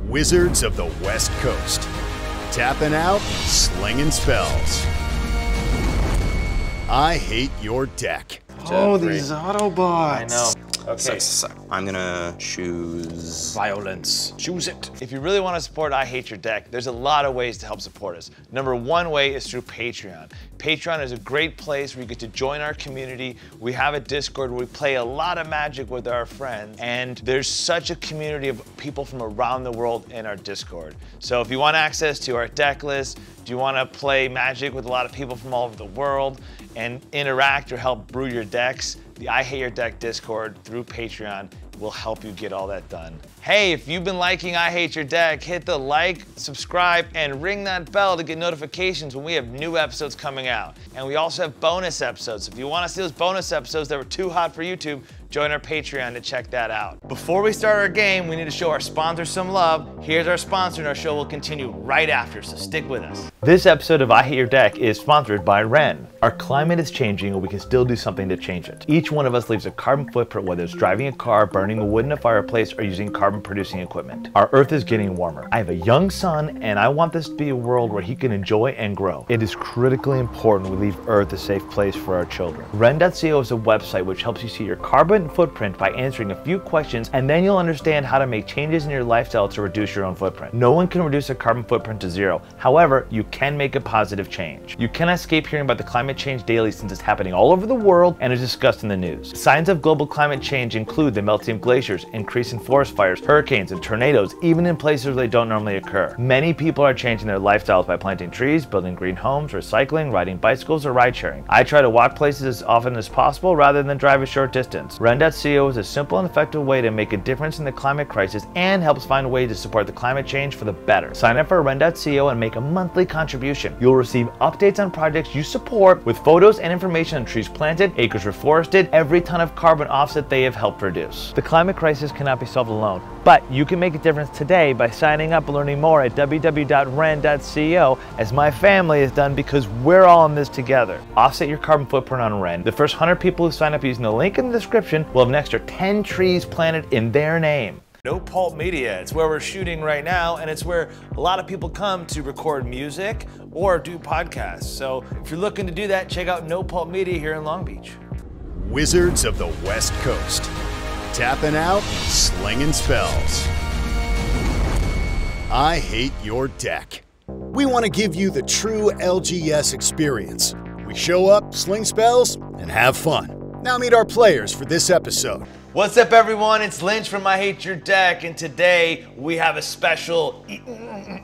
Wizards of the West Coast. Tapping out, slinging spells. I hate your deck. Oh, these Autobots. I know. Okay. So, I'm gonna choose Violence. Choose it. If you really want to support I Hate Your Deck, there's a lot of ways to help support us. Number one way is through Patreon. Patreon is a great place where you get to join our community. We have a Discord where we play a lot of Magic with our friends, and there's such a community of people from around the world in our Discord. So if you want access to our deck list, do you want to play Magic with a lot of people from all over the world and interact or help brew your decks, the I Hate Your Deck Discord through Patreon will help you get all that done. Hey, if you've been liking I Hate Your Deck, hit the like, subscribe, and ring that bell to get notifications when we have new episodes coming out. And we also have bonus episodes. If you want to see those bonus episodes that were too hot for YouTube, join our Patreon to check that out. Before we start our game, we need to show our sponsors some love. Here's our sponsor, and our show will continue right after, so stick with us. This episode of I Hate Your Deck is sponsored by Ren. Our climate is changing, and we can still do something to change it. Each one of us leaves a carbon footprint, whether it's driving a car, burning wood in a fireplace, or using carbon-producing equipment. Our Earth is getting warmer. I have a young son, and I want this to be a world where he can enjoy and grow. It is critically important we leave Earth a safe place for our children. Ren.co is a website which helps you see your carbon footprint by answering a few questions, and then you'll understand how to make changes in your lifestyle to reduce your own footprint. No one can reduce a carbon footprint to zero. However, you can make a positive change. You cannot escape hearing about the climate change daily since it's happening all over the world and is discussed in the news. Signs of global climate change include the melting of glaciers, increase in forest fires, hurricanes, and tornadoes, even in places where they don't normally occur. Many people are changing their lifestyles by planting trees, building green homes, recycling, riding bicycles, or ride sharing. I try to walk places as often as possible rather than drive a short distance. Ren.co is a simple and effective way to make a difference in the climate crisis and helps find ways to support the climate change for the better. Sign up for Ren.co and make a monthly contribution. You'll receive updates on projects you support with photos and information on trees planted, acres reforested, every ton of carbon offset they have helped reduce. The climate crisis cannot be solved alone, but you can make a difference today by signing up and learning more at www.ren.co, as my family has done, because we're all in this together. Offset your carbon footprint on Ren. The first 100 people who sign up using the link in the description will have an extra 10 trees planted in their name. No Pulp Media, it's where we're shooting right now, and it's where a lot of people come to record music or do podcasts. So if you're looking to do that, check out No Pulp Media here in Long Beach. Wizards of the West Coast. Tapping out, slinging spells. I Hate Your Deck. We want to give you the true LGS experience. We show up, sling spells, and have fun. Now meet our players for this episode. What's up, everyone? It's Lynch from I Hate Your Deck, and today we have a special,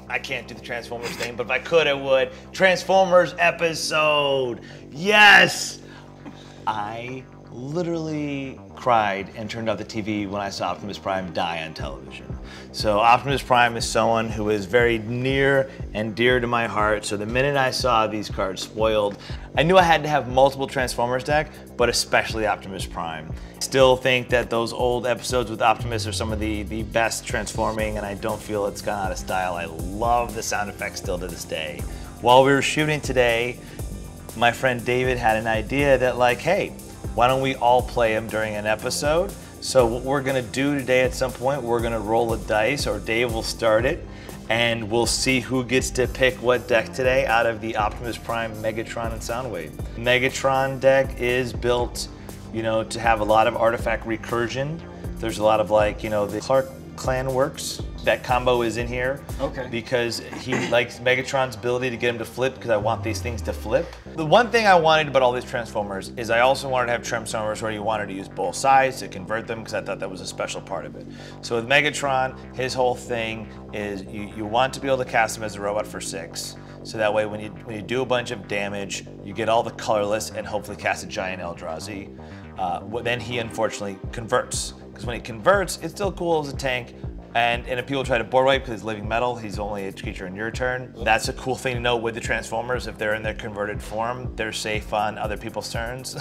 I can't do the Transformers thing, but if I could, I would. Transformers episode. Yes! I literally cried and turned off the TV when I saw Optimus Prime die on television. So Optimus Prime is someone who is very near and dear to my heart. So the minute I saw these cards spoiled, I knew I had to have multiple Transformers deck, but especially Optimus Prime. Still think that those old episodes with Optimus are some of the best transforming, and I don't feel it's gone out of style. I love the sound effects still to this day. While we were shooting today, my friend David had an idea that, like, hey, why don't we all play him during an episode? So what we're gonna do today at some point, we're gonna roll a dice, or Dave will start it, and we'll see who gets to pick what deck today out of the Optimus Prime, Megatron, and Soundwave. Megatron deck is built, you know, to have a lot of artifact recursion. There's a lot of, like, you know, the Clark Clan works. That combo is in here. Okay. Because he likes Megatron's ability to get him to flip, because I want these things to flip. The one thing I wanted about all these Transformers is I also wanted to have Transformers where you wanted to use both sides to convert them, because I thought that was a special part of it. So with Megatron, his whole thing is you want to be able to cast him as a robot for 6. So that way when you do a bunch of damage, you get all the colorless and hopefully cast a giant Eldrazi. Then he unfortunately converts. Because when he converts, it's still cool as a tank. And if people try to board wipe because it's living metal, he's only a creature in your turn. That's a cool thing to know with the Transformers. If they're in their converted form, they're safe on other people's turns.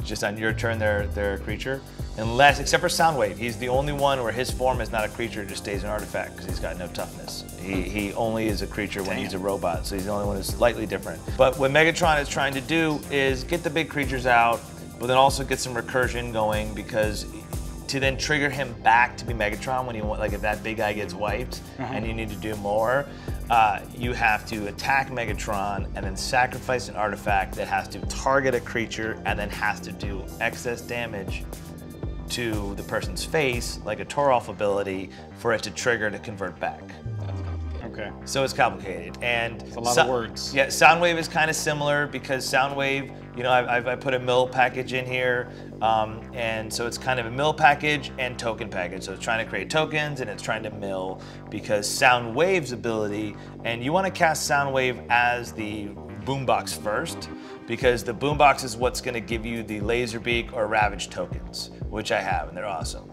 Just on your turn, they're a creature. Except for Soundwave, he's the only one where his form is not a creature, it just stays an artifact because he's got no toughness. He only is a creature when he's a robot, so he's the only one who's slightly different. But what Megatron is trying to do is get the big creatures out, but then also get some recursion going, because to then trigger him back to be Megatron when you want, like if that big guy gets wiped and you need to do more, you have to attack Megatron and then sacrifice an artifact that has to target a creature and then has to do excess damage to the person's face, like a Torolf ability, for it to trigger to convert back. Okay. So it's complicated, and it's a lot of words. Yeah, Soundwave is kind of similar because Soundwave, you know, I put a mill package in here, and so it's kind of a mill package and token package. So it's trying to create tokens and it's trying to mill because Soundwave's ability, and you want to cast Soundwave as the boombox first, because the boombox is what's going to give you the Laserbeak or Ravage tokens, which I have, and they're awesome.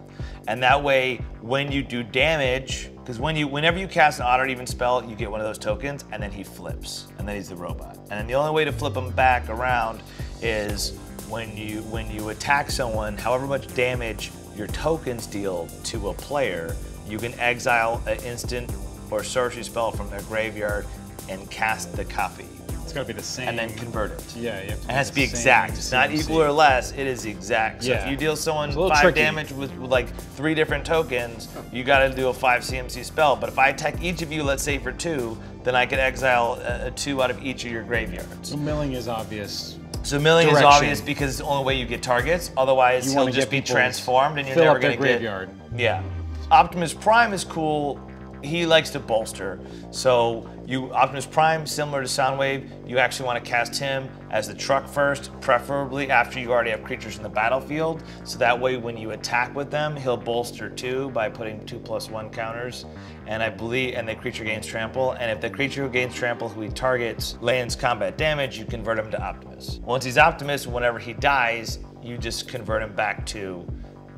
And that way, when you do damage, because whenever you cast an odd or even spell, you get one of those tokens, and then he flips, and then he's the robot. And then the only way to flip him back around is when you attack someone, however much damage your tokens deal to a player, you can exile an instant or sorcery spell from their graveyard and cast the copy. It's got to be the same. And then convert it. Yeah, you have to. It has to be exact. It's not equal or less, it is exact. So if you deal someone 5 damage with like 3 different tokens, you gotta do a 5 CMC spell. But if I attack each of you, let's say for 2, then I could exile a 2 out of each of your graveyards. So milling is obvious. So milling is obvious because it's the only way you get targets. Otherwise, he'll just be transformed and you're never gonna get. Graveyard. Yeah. Optimus Prime is cool. He likes to bolster. So Optimus Prime, similar to Soundwave, you actually want to cast him as the truck first, preferably after you already have creatures in the battlefield. So that way when you attack with them, he'll bolster 2 by putting 2+1 counters. And I believe, and the creature gains trample. And if the creature who gains trample who he targets lands combat damage, you convert him to Optimus. Once he's Optimus, whenever he dies, you just convert him back to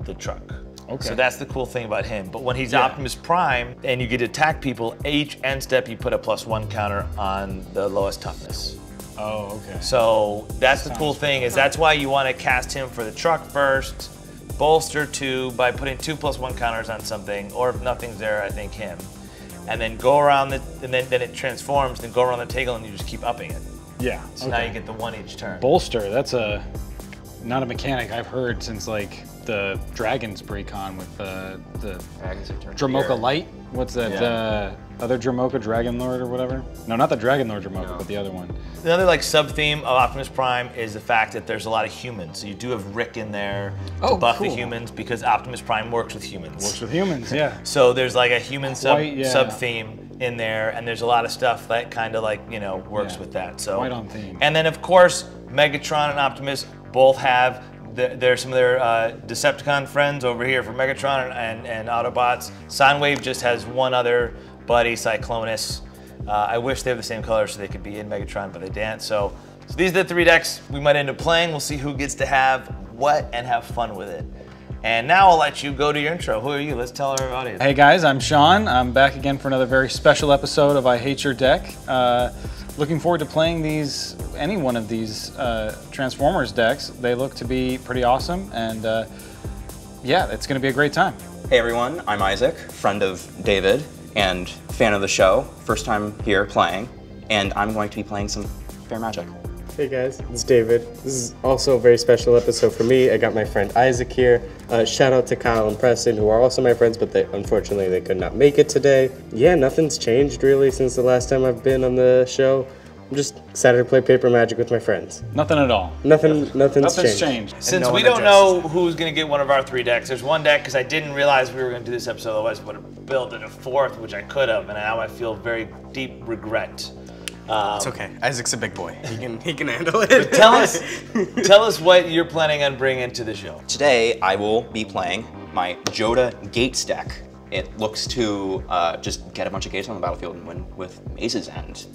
the truck. Okay. So that's the cool thing about him. But when he's Optimus Prime and you get to attack people, each end step you put a +1 counter on the lowest toughness. Oh, okay. So that's the cool thing, is that's why you want to cast him for the truck first, bolster 2 by putting 2+1 counters on something, or if nothing's there, I think him. And then go around and then it transforms, then go around the table and you just keep upping it. Yeah. So now you get the 1 each turn. Bolster, that's not a mechanic I've heard since like the Dragon's Precon with the Dramoka Light. What's that? Other Dramoka, Dragon Lord or whatever? No, not the Dragon Lord Dramoka, but the other one. Another like sub-theme of Optimus Prime is the fact that there's a lot of humans. So you do have Rick in there to buff the humans because Optimus Prime works with humans. Works with humans, yeah. So there's like a human sub-theme in there, and there's a lot of stuff that kind of like, you know, works with that. So quite on theme. And then of course, Megatron and Optimus both have there's some of their Decepticon friends over here for Megatron and Autobots. Soundwave just has one other buddy, Cyclonus. I wish they were the same color so they could be in Megatron, but they didn't. So these are the 3 decks we might end up playing. We'll see who gets to have what and have fun with it. And now I'll let you go to your intro. Who are you? Let's tell our audience. Hey guys, I'm Sean. I'm back again for another very special episode of I Hate Your Deck. Looking forward to playing any one of these Transformers decks. They look to be pretty awesome, and yeah, it's going to be a great time. Hey everyone, I'm Isaac, friend of David and fan of the show. First time here playing, and I'm going to be playing some Fair Magic. Hey guys, it's David. This is also a very special episode for me. I got my friend Isaac here. Shout out to Kyle and Preston, who are also my friends, but unfortunately they could not make it today. Yeah, nothing's changed really since the last time I've been on the show. I'm just excited to play Paper Magic with my friends. Nothing at all. Nothing's changed. Since we don't know who's going to get one of our 3 decks, there's one deck, because I didn't realize we were going to do this episode, otherwise I would have built it a 4th, which I could have, and now I feel very deep regret. It's okay. Isaac's a big boy. He can handle it. Tell us what you're planning on bringing to the show. Today, I will be playing my Joda Gates deck. It looks to just get a bunch of gates on the battlefield and win with Maze's End.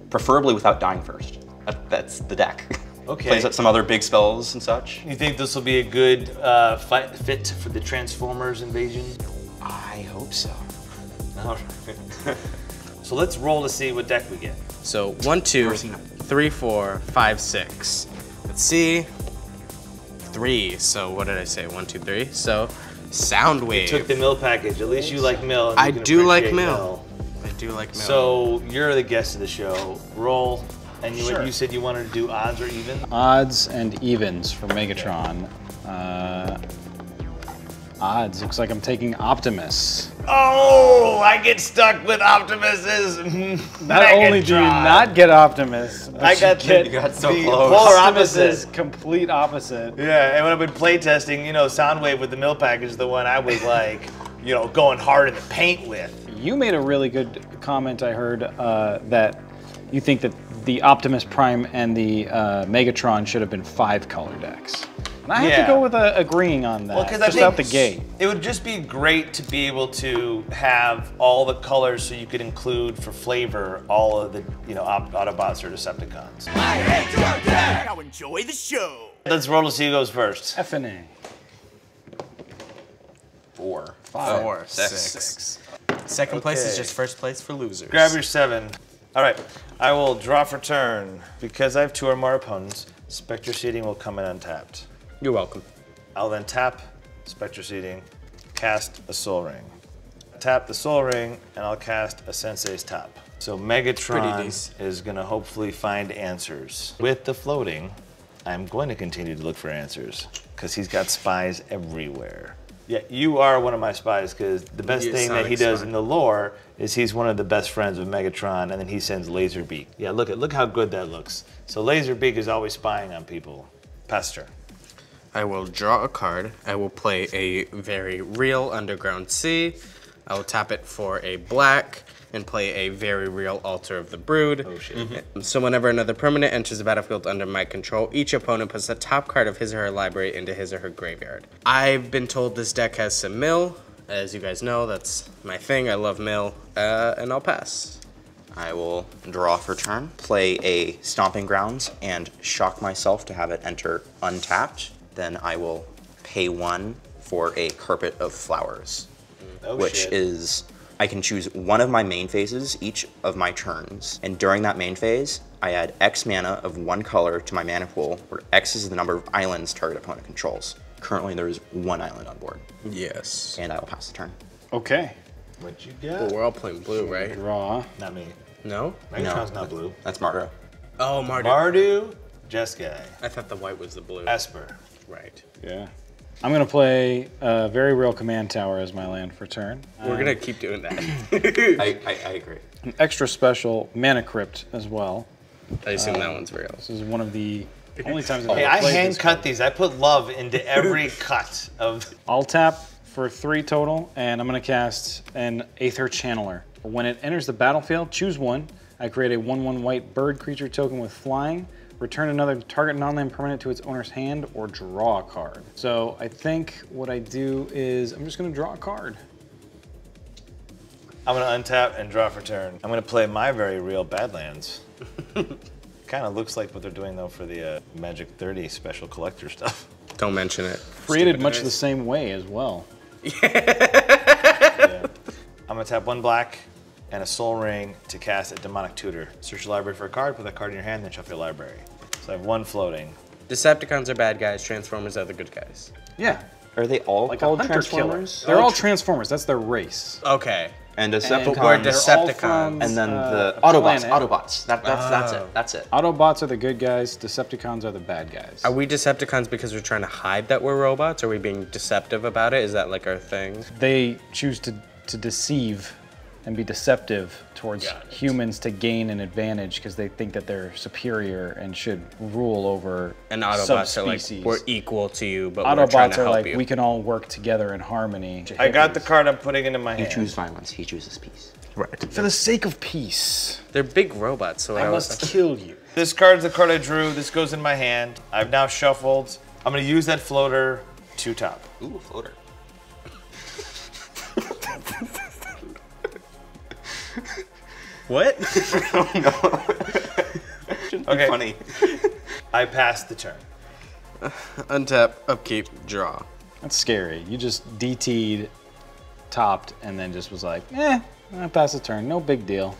Preferably without dying first. That's the deck. Okay. Plays up some other big spells and such. You think this will be a good fit for the Transformers invasion? I hope so. All right. So let's roll to see what deck we get. So 1, 2, 3, 4, 5, 6. Let's see. 3. So what did I say? 1, 2, 3. So Soundwave. You took the mill package. At least you like mill. And I do like mill. I do like mill. So you're the guest of the show. Roll. And you said you wanted to do odds or even? Odds and evens for Megatron. Odds. Looks like I'm taking Optimus. Oh, I get stuck with Optimus's Not only do you not get Optimus, but I got you you got so the close. Polar Optimus's opposite. complete opposite. Yeah, and when I've been playtesting, you know, Soundwave with the mill package is the one I was like, you know, going hard in the paint with. You made a really good comment, I heard, that you think that the Optimus Prime and the Megatron should have been 5-color decks. And I have to go with agreeing on that, Well, I just think out the gate. it would just be great to be able to have all the colors so you could include for flavor all of the, you know, Autobots or Decepticons. I hate your deck! Now enjoy the show! Let's roll to see who goes first. FNA. 4. 4, 6. 6. Second place is Okay. just first place for losers. Grab your 7. All right, I will draw for turn. Because I have 2 or more opponents, Spectre Seeding will come in untapped. You're welcome. I'll then tap Spectre Seeding, cast a Soul Ring. Tap the Soul Ring, and I'll cast a Sensei's Top. So Pretty Megatron decent. is gonna hopefully find answers. With the floating, I'm going to continue to look for answers, because he's got spies everywhere. Yeah, you are one of my spies, because the best Yeah, thing that he Sonic does spy. in the lore is he's one of the best friends with Megatron, and then he sends Laserbeak. Yeah, look how good that looks. So Laserbeak is always spying on people. Pass turn. I will draw a card. I will play a very real Underground Sea. I will tap it for a black and play a very real Altar of the Brood. Oh shit. So whenever another permanent enters the battlefield under my control, each opponent puts the top card of his or her library into his or her graveyard. I've been told this deck has some mill. As you guys know, that's my thing. I love mill, and I'll pass. I will draw for turn, play a Stomping Grounds, and shock myself to have it enter untapped. Then I will pay 1 for a Carpet of Flowers, Oh, which shit. is, I can choose one of my main phases each of my turns. And during that main phase, I add X mana of 1 color to my mana pool, where X is the number of islands target opponent controls. Currently, there is 1 island on board, Yes. and I will pass the turn. Okay. What you Well, got? we're all playing blue, right? Draw. Not me. No? Megatron's not blue. That's Margo. Oh, Mardu. Mardu, Jeskai, I thought the white was the blue. Esper. Right. Yeah. I'm going to play a very real command tower as my land for turn. We're gonna keep doing that. I agree. An extra special mana crypt as well. I assume that one's real. This is one of the only times that Hey, I've I played hand this cut card. these. I put love into every cut of. I'll tap for 3 total, and I'm going to cast an Aether Channeler. When it enters the battlefield, choose 1. I create a 1/1 white bird creature token with flying. Return another target non-land permanent to its owner's hand, or draw a card. So I think what I do is I'm just going to draw a card. I'm gonna untap and draw for turn. I'm gonna play my very real Badlands. Kind of looks like what they're doing though for the Magic 30 special collector stuff. Don't mention it. Created much the same way as well. Yeah. I'm gonna tap 1 black and a Soul Ring to cast a Demonic Tutor. Search your library for a card, put that card in your hand, then shuffle your library. So I have 1 floating. Decepticons are bad guys. Transformers are the good guys. Yeah, Are they all like called a hunter killer. Transformers? They're all Transformers. That's their race. Okay. And we're Decepticons. They're all Decepticons. from, And then the a Autobots. planet. Autobots. That's it. That's it. Autobots are the good guys. Decepticons are the bad guys. Are we Decepticons because we're trying to hide that we're robots? Are we being deceptive about it? Is that like our thing? They choose to deceive and be deceptive towards humans to gain an advantage because they think that they're superior and should rule over And Autobots are like, subspecies. we're equal to you, but we're trying Autobots to are help like, you. we can all work together in harmony. I got the card I'm putting into my You hand. choose violence. He chooses peace. Right. For the sake of peace, They're big robots, so I must kill you. This card's the card I drew. This goes in my hand. I've now shuffled. I'm gonna use that floater to top. Ooh, floater. What? Okay. Funny. I passed the turn. Untap, upkeep, draw. That's scary. You just DT'd, topped, and then just was like, I passed the turn. No big deal.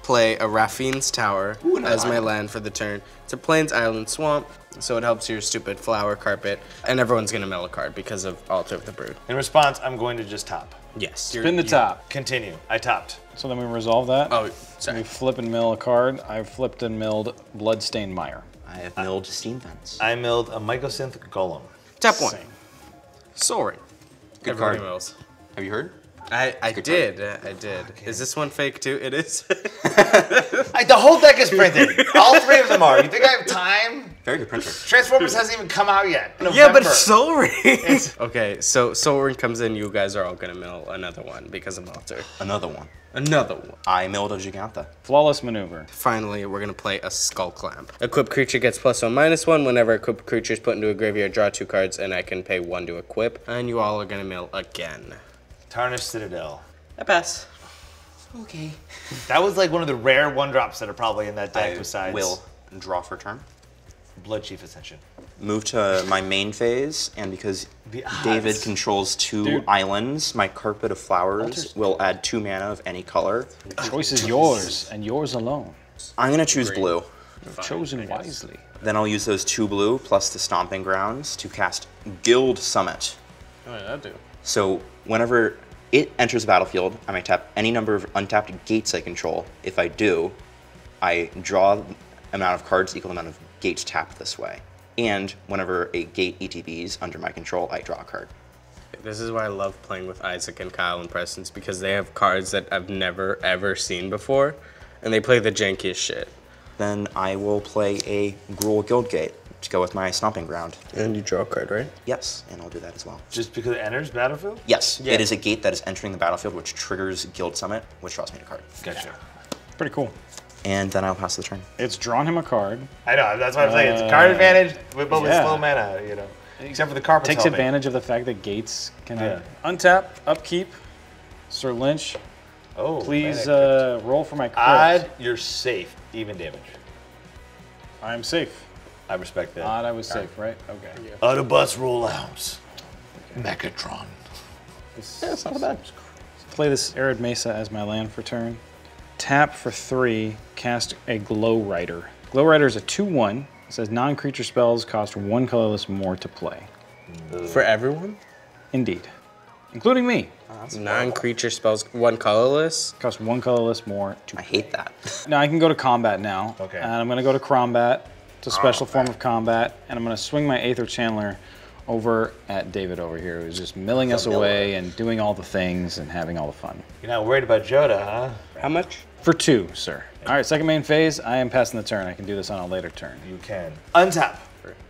Play a Raffine's Tower as my land for the turn. It's a Plains Island Swamp, so it helps your stupid flower carpet. And everyone's gonna mill a card because of Altar of the Brood. In response, I'm going to just top. Yes. Spin the top. Continue. I topped. So then we resolve that. Oh, We sorry. flip and mill a card. I've flipped and milled Bloodstained Mire. I have milled Steam Fence. I milled a Mycosynth Golem. Tap 1. Same. Soul Ring. Good Everybody card. mills. Have you heard? I did. Is this one fake too? It is. The whole deck is printed. All 3 of them are. You think I have time? Very good printer. Transformers hasn't even come out yet. Yeah, but November. Soul Ring. Okay, so Soul Ring comes in. You guys are all gonna mill another one because of Malter. Another one. Another one. I milled a Giganta. Flawless maneuver. Finally, we're gonna play a Skull Clamp. Equipped creature gets +1/-1. Whenever equipped creature is put into a graveyard, draw 2 cards, and I can pay 1 to equip. And you all are gonna mill again. Tarnished Citadel. I pass. Okay. That was like one of the rare 1-drops that are probably in that deck I besides will draw for turn. Blood Chief Ascension. Move to my main phase, and because The odds. David controls 2 islands, my Carpet of Flowers will add 2 mana of any color. Choice is yours, and yours alone. I'm gonna choose blue. Chosen wisely. Then I'll use those 2 blue plus the Stomping Grounds to cast Guild Summit. What did that do? So whenever it enters the battlefield, I may tap any number of untapped gates I control. If I do, I draw an amount of cards equal to the amount of gates tapped this way. And whenever a gate ETBs under my control, I draw a card. This is why I love playing with Isaac and Kyle and Preston's, because they have cards that I've never ever seen before, and they play the jankiest shit. Then I will play a Gruul Guild Gate to go with my Stomping Ground. And you draw a card, right? Yes, and I'll do that as well. Just because it enters battlefield? Yes, it is a gate that is entering the battlefield, which triggers Guild Summit, which draws me a card. Gotcha. Pretty cool. And then I'll pass the turn. It's drawn him a card. I know, that's what I'm saying. It's card advantage, but with yeah. slow mana, you know. Except for the carpet. Takes advantage of the fact that gates can Yeah. untap, upkeep. Sir Lynch, Oh, please mana roll for my crypt. Odd, you're safe. Even damage. I'm safe. I respect that. Odd, I was safe, right? Okay. Autobots roll out. Megatron. That's not bad. Play this Arid Mesa as my land for turn. Tap for 3, cast a Glow Rider. Glow Rider is a 2/1. It says non-creature spells cost 1 colorless more to play. For everyone? Indeed. Including me. Non-creature spells 1 colorless. Cost 1 colorless more to I hate that. Now I can go to combat now. Okay. And I'm going to go to combat. It's a special form of combat. And I'm going to swing my Aether Channeler over at David over here, who's just milling us away and doing all the things and having all the fun. You're not worried about Joda, huh? How much? For 2, sir. All right, second main phase. I am passing the turn. I can do this on a later turn. You can. Untap.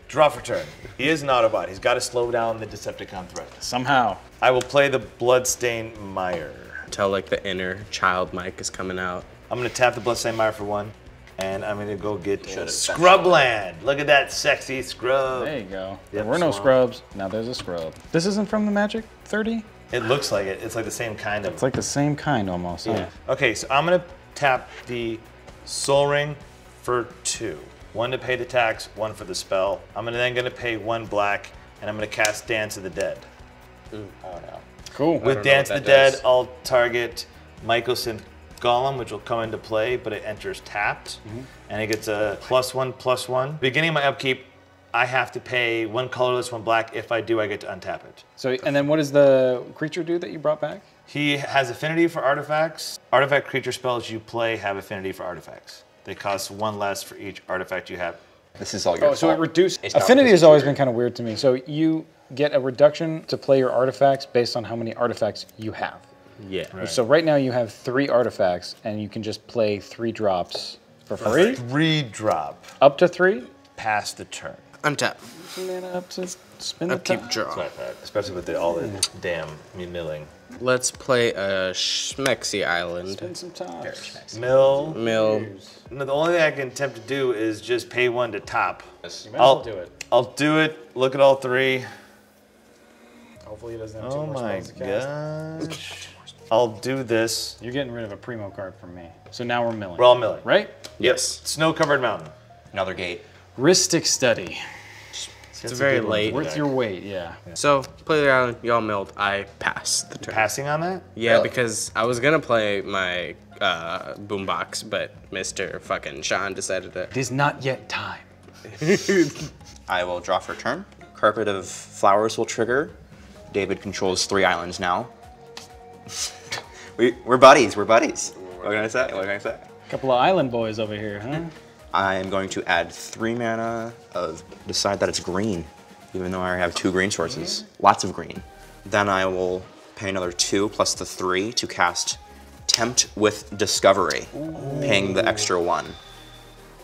Draw for turn. He is an Autobot. He's got to slow down the Decepticon threat. Somehow. I will play the Bloodstained Mire. Tell like the inner child Mike is coming out. I'm going to tap the Bloodstained Mire for 1. And I'm going to go get Scrubland. Look at that sexy scrub. There you go. Yep, There were no swamp. scrubs. Now there's a scrub. This isn't from the Magic 30? It looks like it. It's like the same kind of. It's like the same kind almost. Yeah. Okay, so I'm gonna tap the Soul Ring for 2. 1 to pay the tax, 1 for the spell. I'm then gonna pay 1 black, and I'm gonna cast Dance of the Dead. Ooh, oh no. Cool. With know Dance what of the that Dead, does. I'll target Mycosynth Golem, which will come into play, but it enters tapped, and it gets a +1/+1. Beginning of my upkeep, I have to pay 1 colorless, 1 black. If I do, I get to untap it. So, and then what does the creature do that you brought back? He has affinity for artifacts. Artifact creature spells you play have affinity for artifacts. They cost 1 less for each artifact you have. This is all your Oh, so it fault. reduces. It's not Affinity because has always it's been kind of weird to me. So you get a reduction to play your artifacts based on how many artifacts you have. Yeah. So right now you have 3 artifacts, and you can just play 3 drops for free. 3 drop. Up to 3. Pass the turn. Untap. Mana up to spin the Upkeep top. draw. Especially with all the damn milling. Let's play a Schmexy Island. Spin some tops. Mill. No, the only thing I can attempt to do is just pay 1 to top. You might as well do it. I'll do it. Look at all 3. Hopefully he doesn't have 2 Oh more my spells to cast. gosh. I'll do this. You're getting rid of a primo card from me. So now we're milling. We're all milling. Right? Yes. Snow-covered mountain. Another gate. Ristic Study. It's very late. Worth your weight, yeah. So, play the island, y'all milled. I pass the turn. Passing on that? Yeah, because I was gonna play my boombox, but Mr. fucking Sean decided to. It is not yet time. I will draw for a turn. Carpet of Flowers will trigger. David controls 3 islands now. We're buddies. We're buddies. What can I say? What can I say? Couple of island boys over here, huh? I am going to add 3 mana of decide that it's green, even though I already have 2 green sources. Lots of green. Then I will pay another 2 plus the 3 to cast Tempt with Discovery, paying the extra 1.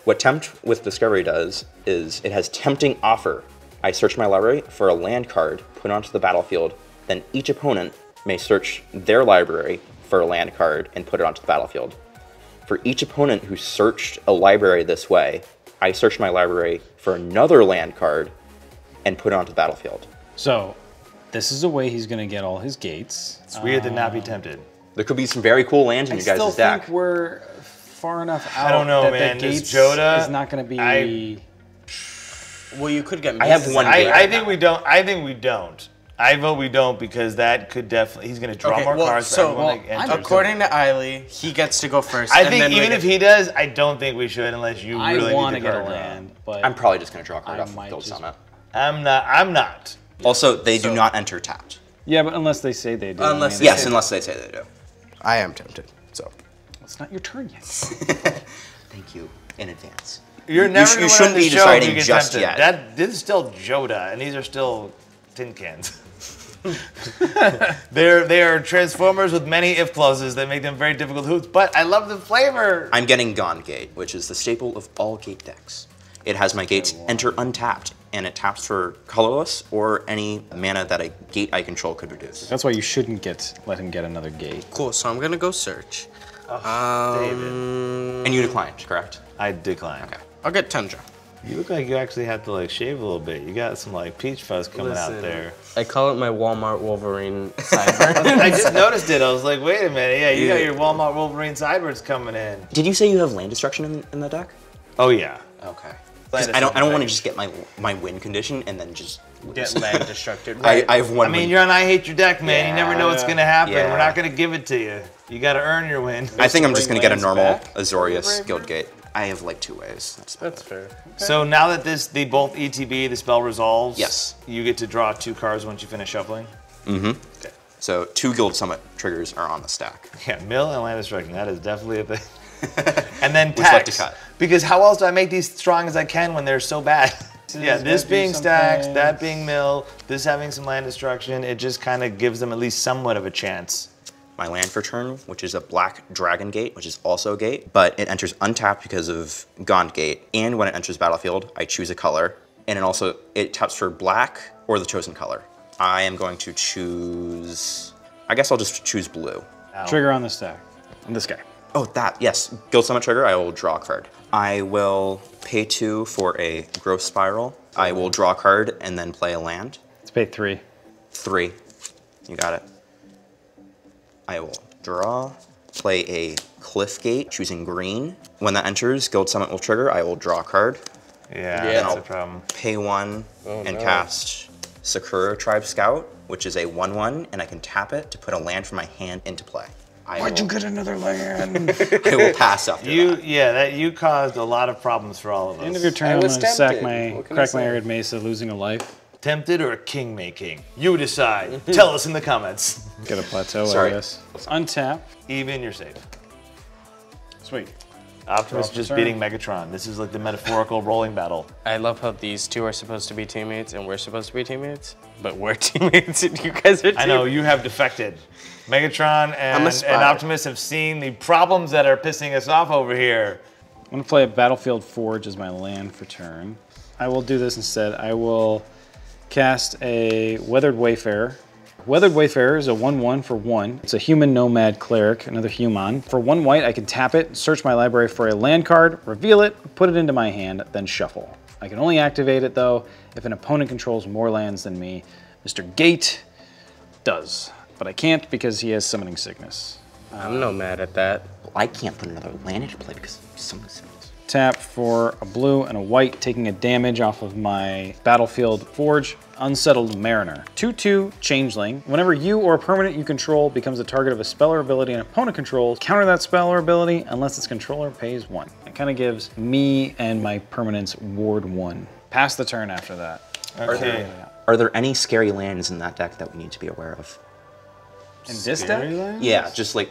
What Tempt with Discovery does is it has Tempting Offer. I search my library for a land card, put it onto the battlefield, then each opponent may search their library for a land card and put it onto the battlefield. For each opponent who searched a library this way, I search my library for another land card and put it onto the battlefield. So, this is a way he's going to get all his gates. It's weird to not be tempted. There could be some very cool lands in your guys' deck. I still think we're far enough out I don't know, that man. the gates Joda is not going to be... Well, you could get. I have one. I think we don't. I think we don't. I vote we don't because that could definitely. He's going to draw more cards. So, according to Eiley, he gets to go first. I think even if he does, I don't think we should unless you really I want need to to get a draw. land, but I'm probably just going to draw a card I off might of Guild just- Summit. I'm not. Also, they do not enter tapped. yeah, but unless they say they do. Unless I mean, they- Yes, unless they say they do. I am tempted. So. it's not your turn yet. Thank you in advance. You're never you going shouldn't to be show deciding if you get just tempted. yet. This is still Joda, and these are still tin cans. They are transformers with many if clauses that make them very difficult hoops, but I love the flavor. I'm getting Gaunt Gate, which is the staple of all gate decks. It has my gates enter untapped, and it taps for colorless or any mana that a gate I control could reduce. That's why you shouldn't let him get another gate. Cool. So I'm gonna go search. David. And you declined, correct? I decline. Okay. I'll get Tundra. You look like you actually have to like shave a little bit. You got some like peach fuzz coming out there. I call it my Walmart Wolverine sideburn. I just noticed it. I was like, wait a minute. Yeah, you got your Walmart Wolverine sideburns coming in. Did you say you have land destruction in the deck? Oh yeah. Okay. I don't want to just get my win condition and then just Get land destructed. I have one. I mean, you're on I Hate Your Deck, man. You never know what's gonna happen. Yeah. We're not gonna give it to you. You gotta earn your win. I think I'm just gonna get a normal back? Azorius Guild Gate. I have like 2 ways. That's fair. So now that the both ETB, the spell resolves, Yes. you get to draw 2 cards once you finish shuffling. Mm-hmm. Okay. So 2 Guild Summit triggers are on the stack. Yeah, mill and land destruction. That is definitely a thing. And then Which like to tax. cut. Because how else do I make these strong as I can when they're so bad? Yeah, This this might be being some stacks, things. that being mill, this having some land destruction, it just kind of gives them at least somewhat of a chance. My land for turn, which is a black Dragon Gate, which is also a gate, but it enters untapped because of Gaunt Gate. And when it enters battlefield, I choose a color. And it taps for black or the chosen color. I am going to choose, I guess I'll just choose blue. Trigger on the stack. On this guy. Oh, that, yes. Guild Summit trigger, I will draw a card. I will pay 2 for a Growth Spiral. I will draw a card and then play a land. Let's pay 3. 3. You got it. I will draw, play a Cliff Gate, choosing green. When that enters, Guild Summit will trigger. I will draw a card, Yeah, Then that's I'll a problem. pay 1, and cast Sakura Tribe Scout, which is a 1/1, and I can tap it to put a land from my hand into play. Why'd you get another land? I will pass after that. You caused a lot of problems for all of us. End of your turn, I I'm was gonna sack tempted. What can I crack my say? Arid Mesa, losing a life. Tempted or king making? You decide. Tell us in the comments. Get a plateau, Sorry. I guess. Untap. Even, you're safe. Sweet. Optimus Draw just turn. beating Megatron. This is like the metaphorical rolling battle. I love how these two are supposed to be teammates and we're supposed to be teammates, but we're teammates and you guys are teammates. I know, you have defected. Megatron and spy. Optimus have seen the problems that are pissing us off over here. I'm gonna play a Battlefield Forge as my land for turn. I will do this instead. I will cast a Weathered Wayfarer. Weathered Wayfarer is a 1/1 for 1. It's a human nomad cleric, another human. For 1 white, I can tap it, search my library for a land card, reveal it, put it into my hand, then shuffle. I can only activate it though if an opponent controls more lands than me. Mr. Gate does, but I can't because he has Summoning Sickness. I'm no mad at that. I can't put another land into play because someone says. Tap for a blue and a white, taking a damage off of my Battlefield Forge. Unsettled Mariner. 2/2 Changeling. Whenever you or a permanent you control becomes a target of a spell or ability an opponent controls, counter that spell or ability unless its controller pays 1. It kind of gives me and my permanents ward 1. Pass the turn after that. Okay. Are there any scary lands in that deck that we need to be aware of? In this deck? Yeah, just like,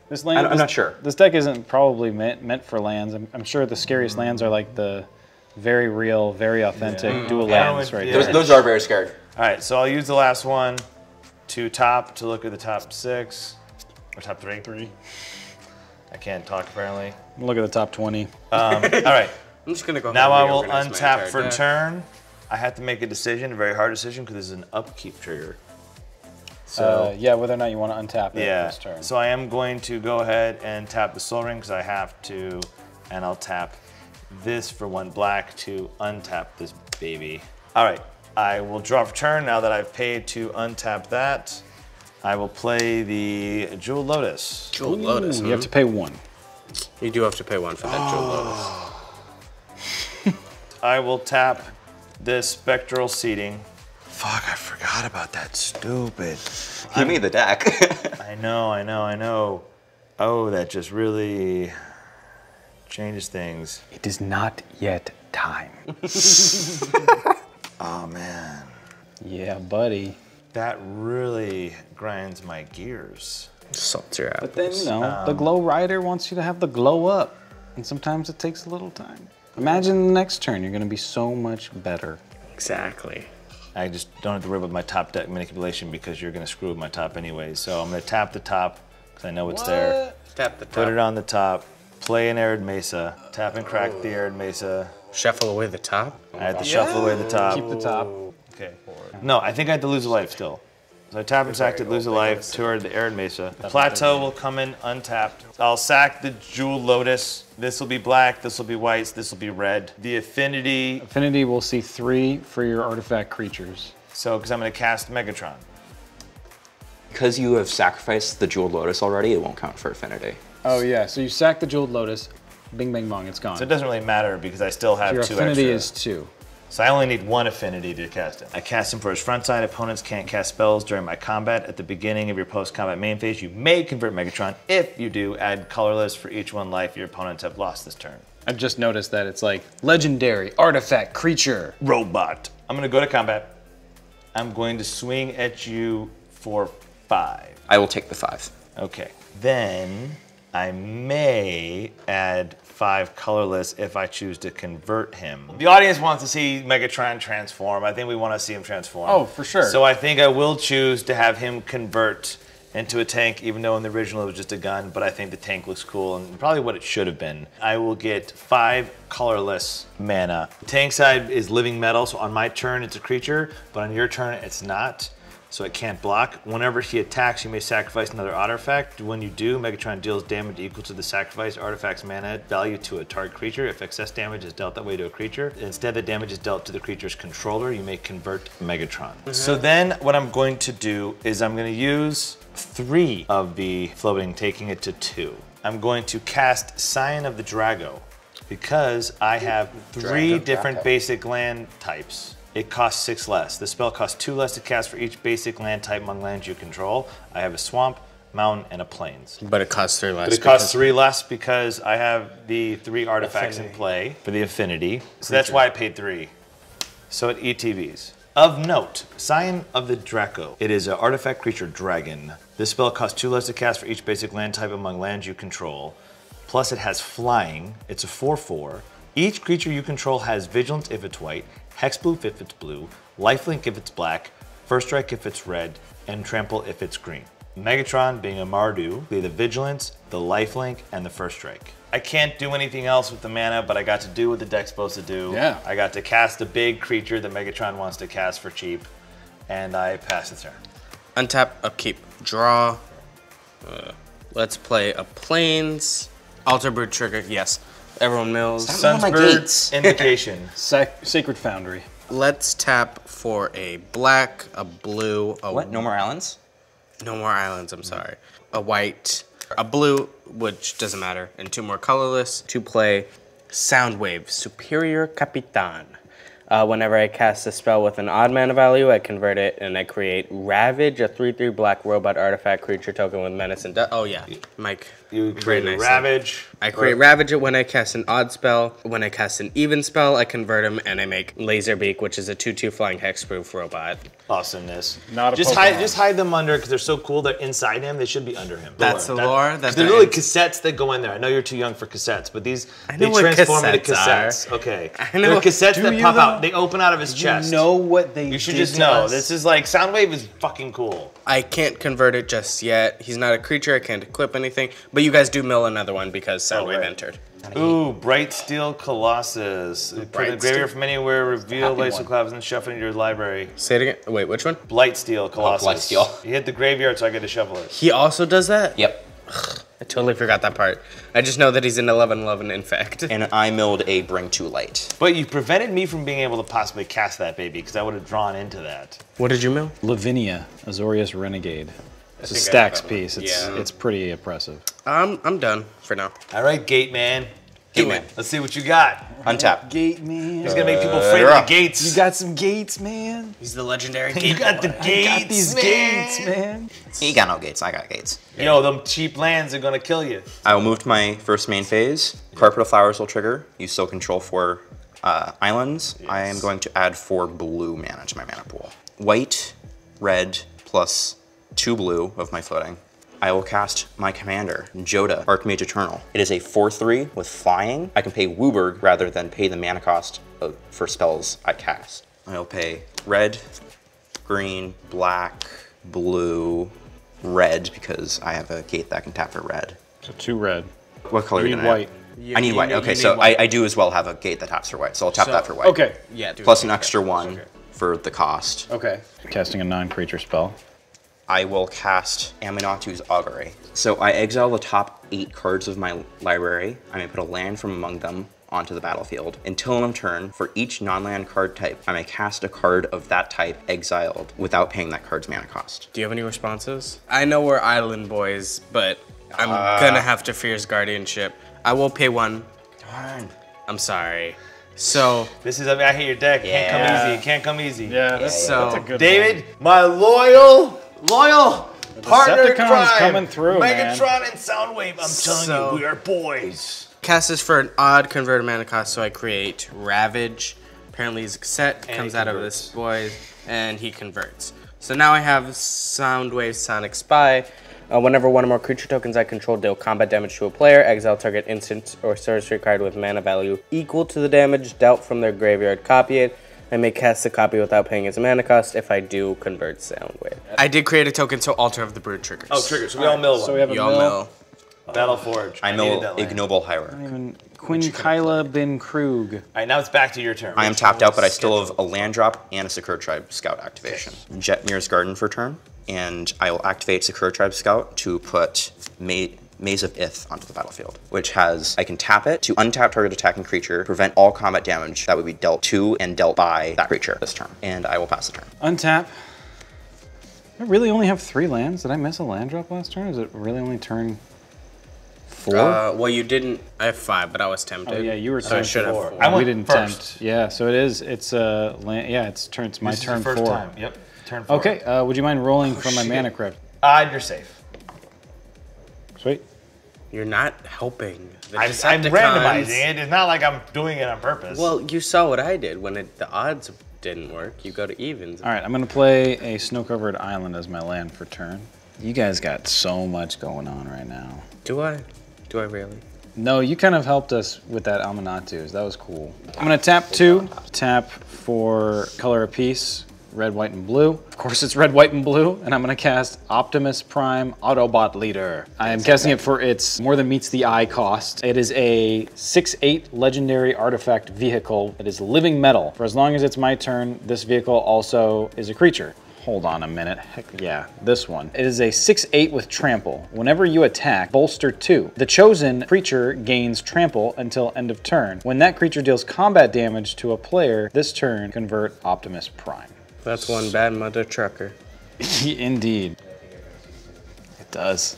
This land, I'm not sure. This deck isn't probably meant for lands. I'm sure the scariest lands are like the very real, very authentic dual lands right Yeah. there. those are very scared. All right, so I'll use the last one to top to look at the top 6 or top 3. I can't talk apparently. Look at the top 20. All right. I'm just gonna go. Now I will reorganize my untap entire for deck. turn. I have to make a decision, a very hard decision, because this is an upkeep trigger. So Yeah, whether or not you want to untap it yeah. this turn. So I am going to go ahead and tap the Soul Ring because I have to, and I'll tap this for 1 black to untap this baby. All right. I will draw for turn now that I've paid to untap that. I will play the Jewel Lotus. Jewel Lotus. You have to pay 1. You do have to pay 1 for that Jewel Lotus. I will tap this Spectral Seeding. Fuck, I forgot about that. Stupid. Give me the deck. I know. Oh, that just really changes things. It is not yet time. Oh, man. Yeah, buddy. That really grinds my gears. Salt your apples. But then, you know, the Glow Rider wants you to have the glow up. And sometimes it takes a little time. Imagine the next turn, you're going to be so much better. Exactly. I just don't have to worry about my top deck manipulation because you're going to screw with my top anyway. So I'm going to tap the top because I know it's there. Tap the top. Put it on the top. Play an Arid Mesa. Tap and crack the Arid Mesa. Shuffle away the top. I had to shuffle away the top. Keep the top. Okay. No, I think I had to lose a life still. So I tap and sack it, lose a life, toward the Arid Mesa. The Plateau will come in untapped. I'll sack the Jewel Lotus. This will be black, this will be white, this will be red. The Affinity, Affinity will see 3 for your artifact creatures. so because I'm going to cast Megatron. Because you have sacrificed the Jeweled Lotus already, it won't count for Affinity. Oh yeah, so you sack the Jeweled Lotus, bing bang bong, it's gone. So it doesn't really matter because I still have Your 2 affinity extra. is 2. So I only need 1 affinity to cast it. I cast him for his front side. Opponents can't cast spells during my combat. At the beginning of your post-combat main phase, you may convert Megatron. If you do, add colorless for each 1 life your opponents have lost this turn. I've just noticed that it's like legendary, artifact, creature. Robot. I'm gonna go to combat. I'm going to swing at you for 5. I will take the 5. Okay. Then I may add 5 colorless if I choose to convert him. The audience wants to see Megatron transform. I think we want to see him transform. Oh, for sure. So I think I will choose to have him convert into a tank, even though in the original it was just a gun, but I think the tank looks cool and probably what it should have been. I will get 5 colorless mana. The tank side is living metal, so on my turn it's a creature, but on your turn it's not. So it can't block. Whenever he attacks, you may sacrifice another artifact. When you do, Megatron deals damage equal to the sacrifice artifact's mana value to a target creature. If excess damage is dealt that way to a creature, instead the damage is dealt to the creature's controller, you may convert Megatron. So then what I'm going to do is I'm going to use 3 of the floating, taking it to 2. I'm going to cast Scion of the Drago because I have 3 different basic land types. It costs 6 less. The spell costs 2 less to cast for each basic land type among lands you control. I have a swamp, mountain, and a plains. But it costs 3 less. But it costs 3 less because I have the 3 artifacts in play for the affinity. So that's why I paid 3. So it ETBs. Of note, Scion of the Draco. It is an artifact creature dragon. This spell costs 2 less to cast for each basic land type among lands you control. Plus it has flying. It's a 4/4. Each creature you control has vigilance if it's white, hexblue if it's blue, lifelink if it's black, first strike if it's red, and trample if it's green. Megatron being a Mardu, be the vigilance, the lifelink, and the first strike. I can't do anything else with the mana, but I got to do what the deck's supposed to do. Yeah. I got to cast a big creature that Megatron wants to cast for cheap, and I passed the turn. Untap, upkeep, draw. Let's play a plains. Alter Brood trigger, yes. Everyone mills. Sunspur's Invocation. Sacred Foundry. Let's tap for a black, a blue, a What? No more islands? No more islands, I'm sorry. A white, a blue, which doesn't matter, and 2 more colorless to play Soundwave, Superior Capitan. Whenever I cast a spell with an odd mana value, I convert it and I create Ravage, a 3/3 black robot artifact creature token with menace and oh yeah, Mike. You very create a nicely. Ravage. I create Ravage when I cast an odd spell. When I cast an even spell, I convert him and I make Laserbeak, which is a 2/2 flying hexproof robot. Awesomeness. Not a just Pokemon. hide them under because they're so cool. They're inside him. They should be under him. That's the lore. That's There's really cassettes that go in there. I know you're too young for cassettes, but these I they know what transform into cassettes cassettes. Okay. I know They're what- cassettes Do that you, pop though? out. They open out of his chest. You know what they You should did just to know. us? This is like Soundwave is fucking cool. I can't convert it just yet. He's not a creature. I can't equip anything. But you guys do mill another one because Soundwave entered. Ooh, Bright Steel Colossus. Put a graveyard from anywhere, reveal Light Steel Colossus, and shuffle into your library. Say it again. Wait, which one? Blight Steel Colossus. Blight Steel. You hit the graveyard, so I get to shuffle it. He also does that? Yep. I totally forgot that part. I just know that he's an 11/11 infect. And I milled a Bring to Light. But you prevented me from being able to possibly cast that baby, because I would have drawn into that. What did you mill? Lavinia, Azorius Renegade. It's a think I stacks have that one. piece. Yeah. It's pretty impressive. I'm done for now. All right, Gate Man. Gate Man. Let's see what you got. Untap. Gate man. He's gonna make people afraid of the gates. You got some gates, man. He's the legendary You got the gates, Got these man. gates, man. He got no gates, I got gates. Yo, them cheap lands are gonna kill you. I will move to my first main phase. Carpet of Flowers will trigger. You still control 4 islands. I am going to add 4 blue mana to my mana pool. White, red, plus 2 blue of my floating. I will cast my commander, Joda, Archmage Eternal. It is a 4/3 with flying. I can pay Wooburg rather than pay the mana cost for spells I cast. I will pay red, green, black, blue, red, because I have a gate that can tap for red. So 2 red. What color You are need you gonna have? white. I need white. Okay, so I do as well have a gate that taps for white, so I'll tap that for white. Okay. Yeah. Do Plus it. an extra 1 for the cost. Okay. Casting a non-creature spell. I will cast Aminatu's Augury. So I exile the top 8 cards of my library. I may put a land from among them onto the battlefield. Until end of turn, for each non-land card type, I may cast a card of that type exiled without paying that card's mana cost. Do you have any responses? I know we're island boys, but I'm gonna have to Fierce Guardianship. I will pay 1. Darn. I'm sorry. So, This is, I hate your deck. Can't Yeah. come easy. It can't come easy. Yeah, that's So, a good David, my loyal partner in Decepticon's crime. coming through, man. Megatron and Soundwave. I'm telling So- you, we are boys. cast this for an odd converted mana cost, so I create Ravage. Apparently his set And comes he out of converts. this boy, and he converts. So now I have Soundwave Sonic Spy. Whenever one or more creature tokens I control deal combat damage to a player, exile target instant or sorcery card with mana value equal to the damage dealt from their graveyard, copy it. I may cast the copy without paying its mana cost. If I do, convert Soundwave. I did create a token, so Altar of the Brood triggers. Oh, trigger. So we all mill one. So we have a Y'all mill. mill. Battle Forge. I needed mill that land. Ignoble Hierarch. Even Quinkyla bin Krug. All right, now it's back to your turn. I am tapped out, but I still have a land drop and a Sakura Tribe Scout activation. Jetmir's Garden for turn, and I will activate Sakura Tribe Scout to put Maze of Ith onto the battlefield, which has, I can tap it to untap target attacking creature, prevent all combat damage that would be dealt to and dealt by that creature this turn, and I will pass the turn. Untap. I really only have 3 lands. Did I miss a land drop last turn? Is it really only turn 4? Well, you didn't. I have 5, but I was tempted. Oh yeah, you were So I tempted. should have 4. 4. I We went didn't first. tempt. Yeah, so it is. It's land. Yeah, it's my This is turn the first 4. time. Yep. Turn 4. Okay. Would you mind rolling from my mana crypt? You're safe. Sweet. You're not helping. The I'm Decepticons- randomizing it. It's not like I'm doing it on purpose. Well, you saw what I did. When the odds didn't work, you go to evens. All right, I'm gonna play a snow-covered island as my land for turn. You guys got so much going on right now. Do I? Do I really? No, you kind of helped us with that Aminatus. That was cool. I'm gonna tap 2, tap for color of peace, red, white, and blue. Of course, it's red, white, and blue, and I'm gonna cast Optimus Prime Autobot Leader. I am casting it for its more than meets the eye cost. It is a 6/8 legendary artifact vehicle. It is living metal. For as long as it's my turn, this vehicle also is a creature. Hold on a minute. Heck yeah, this one. It is a 6/8 with trample. Whenever you attack, bolster 2. The chosen creature gains trample until end of turn. When that creature deals combat damage to a player this turn, convert Optimus Prime. That's one bad mother trucker. Indeed. It does.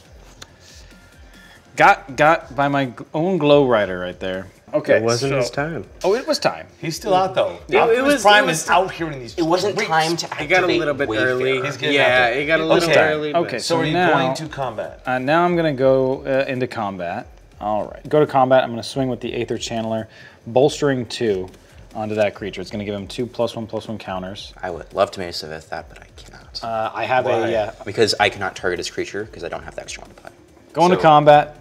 Got by my own glow rider right there. Okay. It wasn't his time. Oh, it was time. he's still out though. it Optimus was- Prime it was- is out here in these. It wasn't streets. time to It activate got a little bit Wayfarer. early. He's getting Yeah, out there. it got a little Okay. early. but- Okay, So are you now- going to combat? Now I'm gonna go into combat. All right, go to combat. I'm gonna swing with the Aether Channeler, bolstering 2 onto that creature. It's gonna give him 2 +1/+1 counters. I would love to Maze of Ith that, but I cannot. I have Why? Because I cannot target his creature because I don't have the extra one to play. going to So- combat.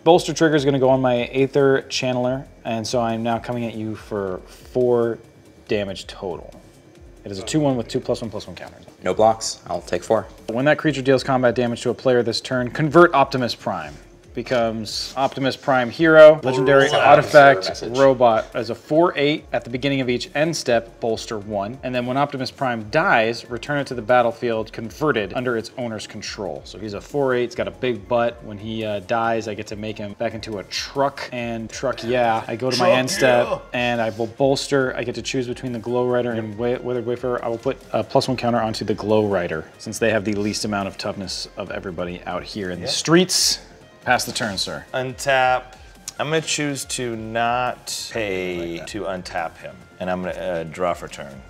Bolster trigger is gonna go on my Aether Channeler, and so I'm now coming at you for 4 damage total. It is a 2/1 with 2+1/+1 counters. No blocks. I'll take 4. When that creature deals combat damage to a player this turn, convert Optimus Prime. Becomes Optimus Prime Hero, Legendary Artifact message. Robot as a 4/8 at the beginning of each end step, bolster 1. And then when Optimus Prime dies, return it to the battlefield converted under its owner's control. So he's a 4/8, he's got a big butt. When he dies, I get to make him back into a truck. And truck, yeah. I go to my end step and I will bolster. I get to choose between the Glow Rider and Withered Wayfarer. I will put a +1 counter onto the Glow Rider since they have the least amount of toughness of everybody out here in the streets. Pass the turn, sir. Untap. I'm gonna choose to not pay to untap him, and I'm gonna draw for turn.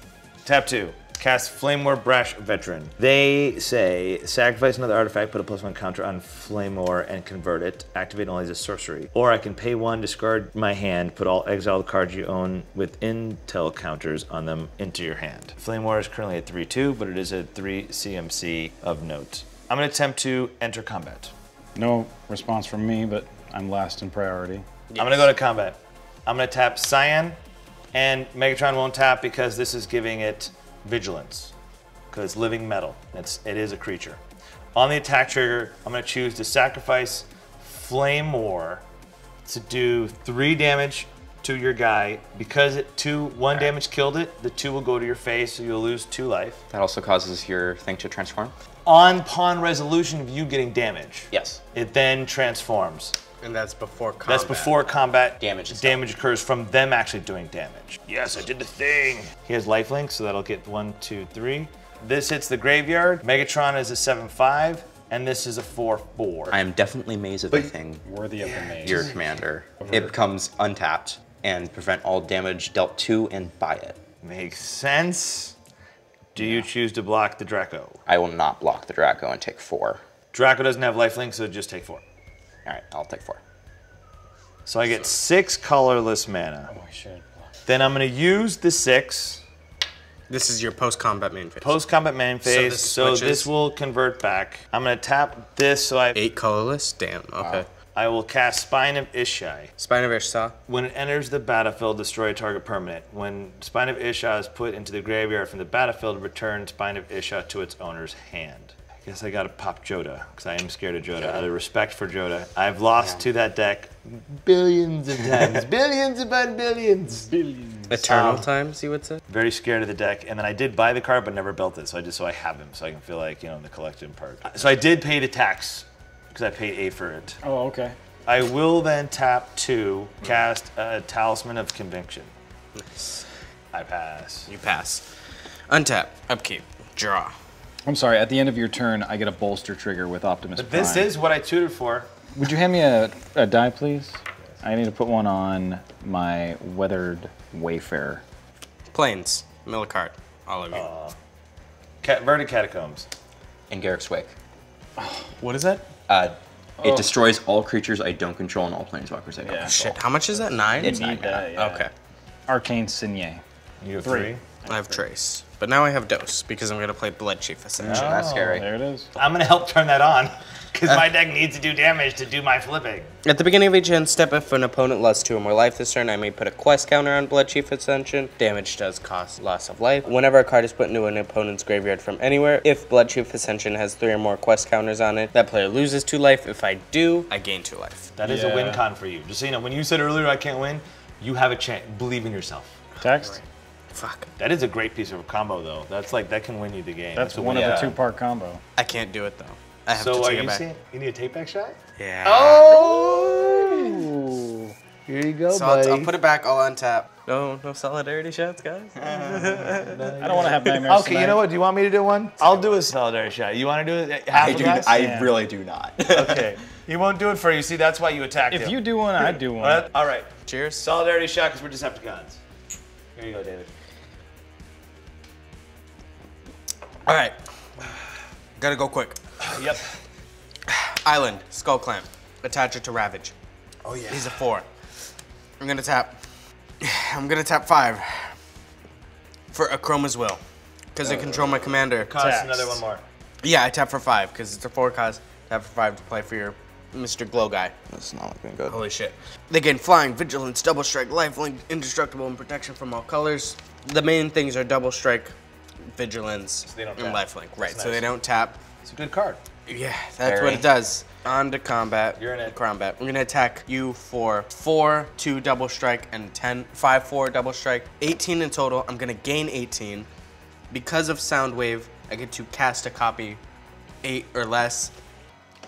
Tap 2. Cast Flame War Brash Veteran. They say sacrifice another artifact, put a +1 counter on Flame War and convert it. Activate only as a sorcery. Or I can pay 1, discard my hand, put all exiled cards you own with intel counters on them into your hand. Flame War is currently at 3/2, but it is a 3 CMC of note. I'm gonna attempt to enter combat. No response from me, but I'm last in priority. I'm gonna go to combat. I'm gonna tap Cyan, and Megatron won't tap because this is giving it vigilance, because living metal. It is a creature. On the attack trigger, I'm gonna choose to sacrifice Flame War to do 3 damage to your guy. Because 1 damage killed it, the 2 will go to your face, so you'll lose 2 life. That also causes your thing to transform? On pawn resolution of you getting damage, Yes. it then transforms. And that's before combat. That's before combat Damage. damage occurs from them actually doing damage. Yes, I did the thing. He has lifelink, so that'll get 1, 2, 3. This hits the graveyard. Megatron is a 7/5, and this is a 4/4. I am definitely maze evicting Worthy of the maze. your commander. It becomes untapped and prevent all damage dealt to and by it. Makes sense. Do you choose to block the Draco? I will not block the Draco and take 4. Draco doesn't have lifelink, so just take 4. All right, I'll take 4. So I get 6 colorless mana. Oh, I should block. Then I'm gonna use the 6. This is your post-combat main phase. Post-combat main phase, this so switches. this will convert back. I'm gonna tap this, so 8 colorless? Damn, okay. I will cast Spine of Ishai. Spine of Ishsa. When it enters the battlefield, destroy a target permanent. When Spine of Isha is put into the graveyard from the battlefield, return Spine of Isha to its owner's hand. I guess I gotta pop Joda, because I am scared of Joda. Out of respect for Joda. I've lost to that deck billions of times. Billions upon billions. Eternal times, you would say? Very scared of the deck, and then I did buy the card, but never built it, so I have him, so I can feel like, the collecting part. So I did pay the tax, because I paid 8 for it. Oh, okay. I will then tap 2, cast a Talisman of Conviction. Nice. I pass. You pass. Untap. Upkeep. Draw. I'm sorry, at the end of your turn, I get a bolster trigger with Optimus But this Prime. is what I tutored for. Would you hand me a die, please? I need to put one on my Weathered Wayfarer. Plains. Mill a card. All of you. Verdant Catacombs. And Garrick's Wake. What is that? It destroys all creatures I don't control and all planeswalkers I don't control. Shit, how much is that? 9? It's 9 mana. Okay. Arcane Signet. You have 3. I have Trace. But now I have Dose, because I'm going to play Bloodchief Ascension. That's scary. There it is. I'm gonna help turn that on, because my deck needs to do damage to do my flipping. At the beginning of each end step, if an opponent lost 2 or more life this turn, I may put a quest counter on Bloodchief Ascension. Damage does cost loss of life. Whenever a card is put into an opponent's graveyard from anywhere, if Bloodchief Ascension has 3 or more quest counters on it, that player loses 2 life. If I do, I gain 2 life. That is a win con for you. Just so you know, when you said earlier I can't win, you have a chance. Believe in yourself. Text? Fuck. That is a great piece of combo, though. That can win you the game. That's a one win. of the 2-part combo. I can't do it, though. I have to So are take it you back. saying you need a take back shot? Yeah. Oh! Here you go, So I'll put it back. I'll untap. No solidarity shots, guys. I don't want to have nightmares Okay, you know what? Do you want me to do one? I'll do a solidarity shot. You want to do it? Half of us? I really do not. Okay. He won't do it for you. See, that's why you attacked him. If you do one, I do one. All right. Cheers. Solidarity shot because we're Decepticons. Here you go, David. All right. Gotta go quick. Yep. Island, Skull Clamp. Attach it to Ravage. Oh, yeah. He's a 4. I'm gonna tap 5 for Akroma's Will. Because I control my commander. Cost another one more. Yeah, I tap for 5 because it's a 4 cost. Tap for 5 to play for your Mr. Glow guy. That's not looking good. Holy shit. They gain Flying, Vigilance, Double Strike, Lifelink, Indestructible, and Protection from all colors. The main things are Double Strike, vigilance, they don't and tap. lifelink. Right, That's so they nice. don't tap. It's a good card. Yeah, that's Very. what it does. On to combat. You're in it. Combat. I'm gonna attack you for 4, 2 double strike, and 10, 5, 4 double strike. 18 in total. I'm gonna gain 18. Because of Soundwave, I get to cast a copy 8 or less.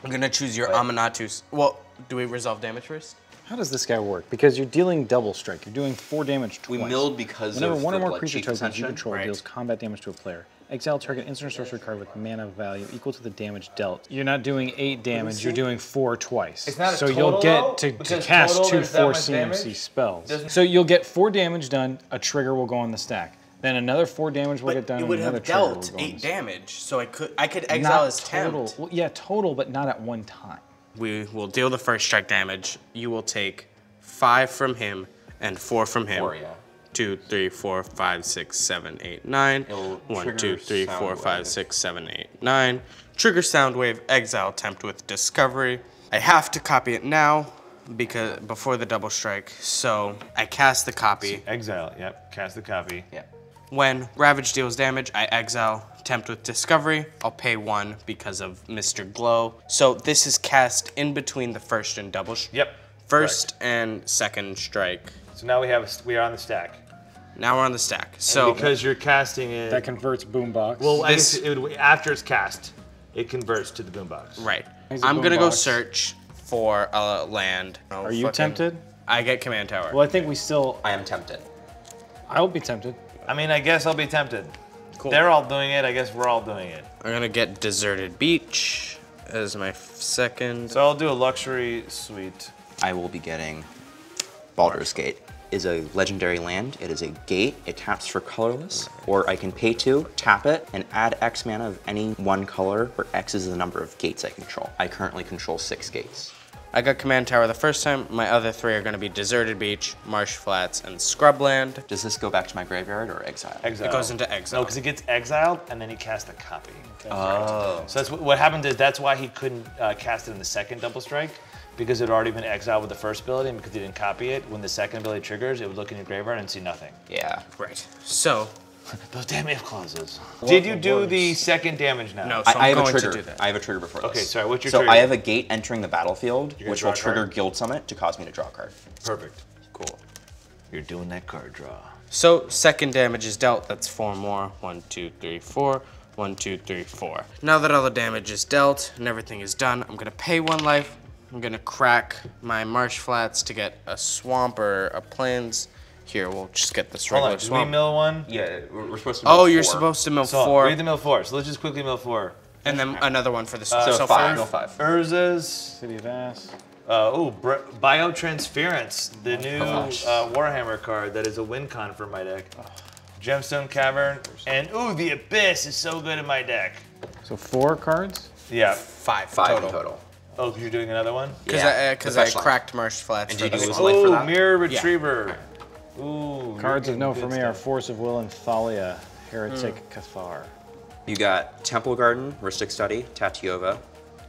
I'm gonna choose your Aminatus. Well, do we resolve damage first? How does this guy work? Because you're dealing double strike. You're doing 4 damage We twice. milled because Whenever of one the or more blood creature cheat tokens you ascension. control Right. deals combat damage to a player. Exile target instant or sorcery card with mana value equal to the damage dealt. You're not doing 8 damage, you're doing 4 twice. It's not a so total, you'll though, get to because cast total 2 there's that 4 much CMC damage? spells. Doesn't- So you'll get 4 damage done, a trigger will go on the stack. Then another 4 damage will get done, it and would another have trigger will dealt go on 8 the stack. damage, so I could exile Not as total. tempt. Well, yeah, total, but not at one time. We will deal the first strike damage. You will take 5 from him and 4 from him. 4, yeah. 2, 3, 4, 5, 6, 7, 8, 9. It'll 1, trigger 2, 3, 4, 5, Soundwave. 6, 7, 8, 9. Trigger Soundwave, exile tempt with discovery. I have to copy it now because before the double strike. So I cast the copy. Exile, yep, cast the copy. Yeah. When Ravage deals damage, I exile tempt with discovery. I'll pay 1 because of Mr. Glow. So this is cast in between the first and double Yep. first and second strike. So now we are on the stack. Now we're on the stack. So Because you're casting it. That converts Boombox. well, I this- guess it would, after it's cast, it converts to the boombox. right, He's a I'm gonna go boombox. search for a land. Are you tempted? I get command tower. Well, I think we still. I am tempted. I'll be tempted. I mean, I guess I'll be tempted. Cool. They're all doing it. I guess we're all doing it. I'm gonna get Deserted Beach as my second. So I'll do a luxury suite. I will be getting Baldur's Gate. Is a legendary land. It is a gate. It taps for colorless, or I can pay 2, tap it, and add X mana of any one color, where X is the number of gates I control. I currently control 6 gates. I got command tower the first time. My other 3 are gonna be Deserted Beach, Marsh Flats, and Scrubland. Does this go back to my graveyard or exile? Exile. It goes into exile. No, because it gets exiled and then he casts a copy. Oh. So that's what happened is that's why he couldn't cast it in the second double strike, because it had already been exiled with the first ability, and because he didn't copy it, when the second ability triggers, it would look in your graveyard and see nothing. Yeah. Right. So Those damn if clauses. Did you do the second damage now? No. So I I'm have a going to trigger. do that. I have a trigger before this. Okay, sorry, what's your so trigger? I have a gate entering the battlefield, gonna which draw will a trigger card? Guild Summit to cause me to draw a card. Perfect. Cool. You're doing that card draw. So second damage is dealt. That's 4 more. 1, 2, 3, 4. 1, 2, 3, 4. Now that all the damage is dealt and everything is done, I'm gonna pay 1 life. I'm gonna crack my Marsh Flats to get a swamp or a plains. Here, we'll just get this Hold regular on, did we swamp. mill one? Yeah, we're supposed to. Oh, mill you're 4. supposed to mill So 4, read the mill 4. So let's just quickly mill 4. and then another one for the So, so 5. five. Mill 5. Urza's, City of Ass. Biotransference, the new Warhammer card that is a win con for my deck. Gemstone Cavern, and the Abyss is so good in my deck. So 4 cards? Yeah. 5 5 in total. Oh, because you're doing another one? Because Yeah, I the cracked Marsh Flats And for did you the lose swamp. life for Ooh, that? Mirror Retriever. Ooh. Cards you're of note getting for good me are stuff. Force of Will and Thalia, Heretic Cathar. You got Temple Garden, Ristic Study, Tatiova,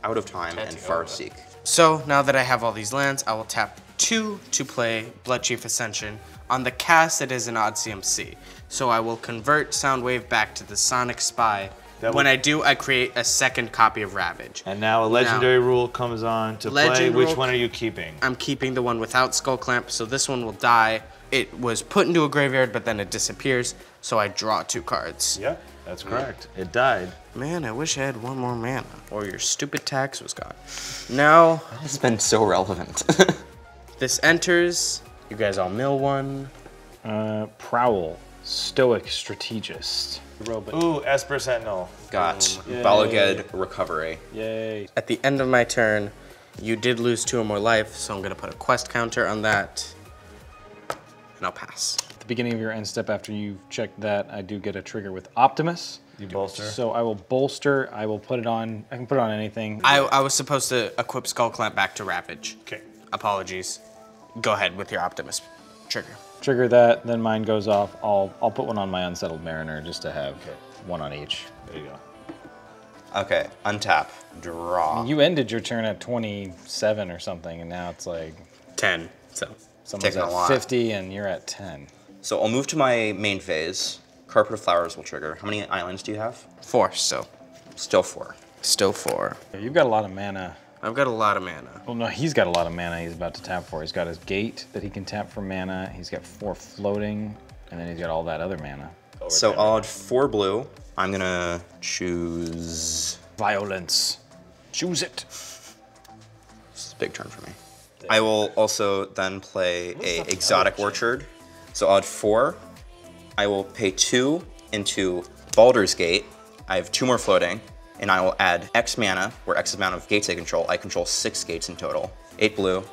Out of Time, and Farseek. So now that I have all these lands, I will tap 2 to play Bloodchief Ascension. On the cast, it is an odd CMC. So I will convert Soundwave back to the Sonic Spy. When I do, I create a second copy of Ravage. And now a legendary rule comes on to play. Legend Which rule- one are you keeping? I'm keeping the one without Skull Clamp, so this one will die. It was put into a graveyard, but then it disappears, so I draw 2 cards. Yep, that's correct. It died. Man, I wish I had 1 more mana, or your stupid tax was gone. Now, It's been so relevant. this enters. You guys all mill 1. Prowl, Stoic Strategist. Robot. Ooh, Esper Sentinel. got Yay. Baloged Recovery. Yay. At the end of my turn, you did lose 2 or more life, so I'm gonna put a quest counter on that, and I'll pass. At the beginning of your end step, after you've checked that, I do get a trigger with Optimus. You bolster. So I will bolster. I will put it on. I can put it on anything. I was supposed to equip Skull Clamp back to Ravage. Okay. Apologies. Go ahead with your Optimus trigger. Trigger that, then mine goes off. I'll put one on my Unsettled Mariner just to have one on each. There you go. Okay, untap, draw. You ended your turn at 27 or something, and now it's like 10, so. someone's Taking a at lot. 50 and you're at 10. So I'll move to my main phase. Carpet of Flowers will trigger. How many islands do you have? 4 still. Still 4. Still 4. You've got a lot of mana. I've got a lot of mana. Well, no, he's got a lot of mana he's about to tap for. He's got his gate that he can tap for mana. He's got 4 floating, and then he's got all that other mana. So I'll add 4 blue. I'm gonna choose Violence. Choose it. It's a big turn for me. I will also then play a Exotic Orchard. So I'll add 4. I will pay 2 into Baldur's Gate. I have 2 more floating, and I will add X mana, where X amount of gates I control. I control 6 gates in total. 8 blue.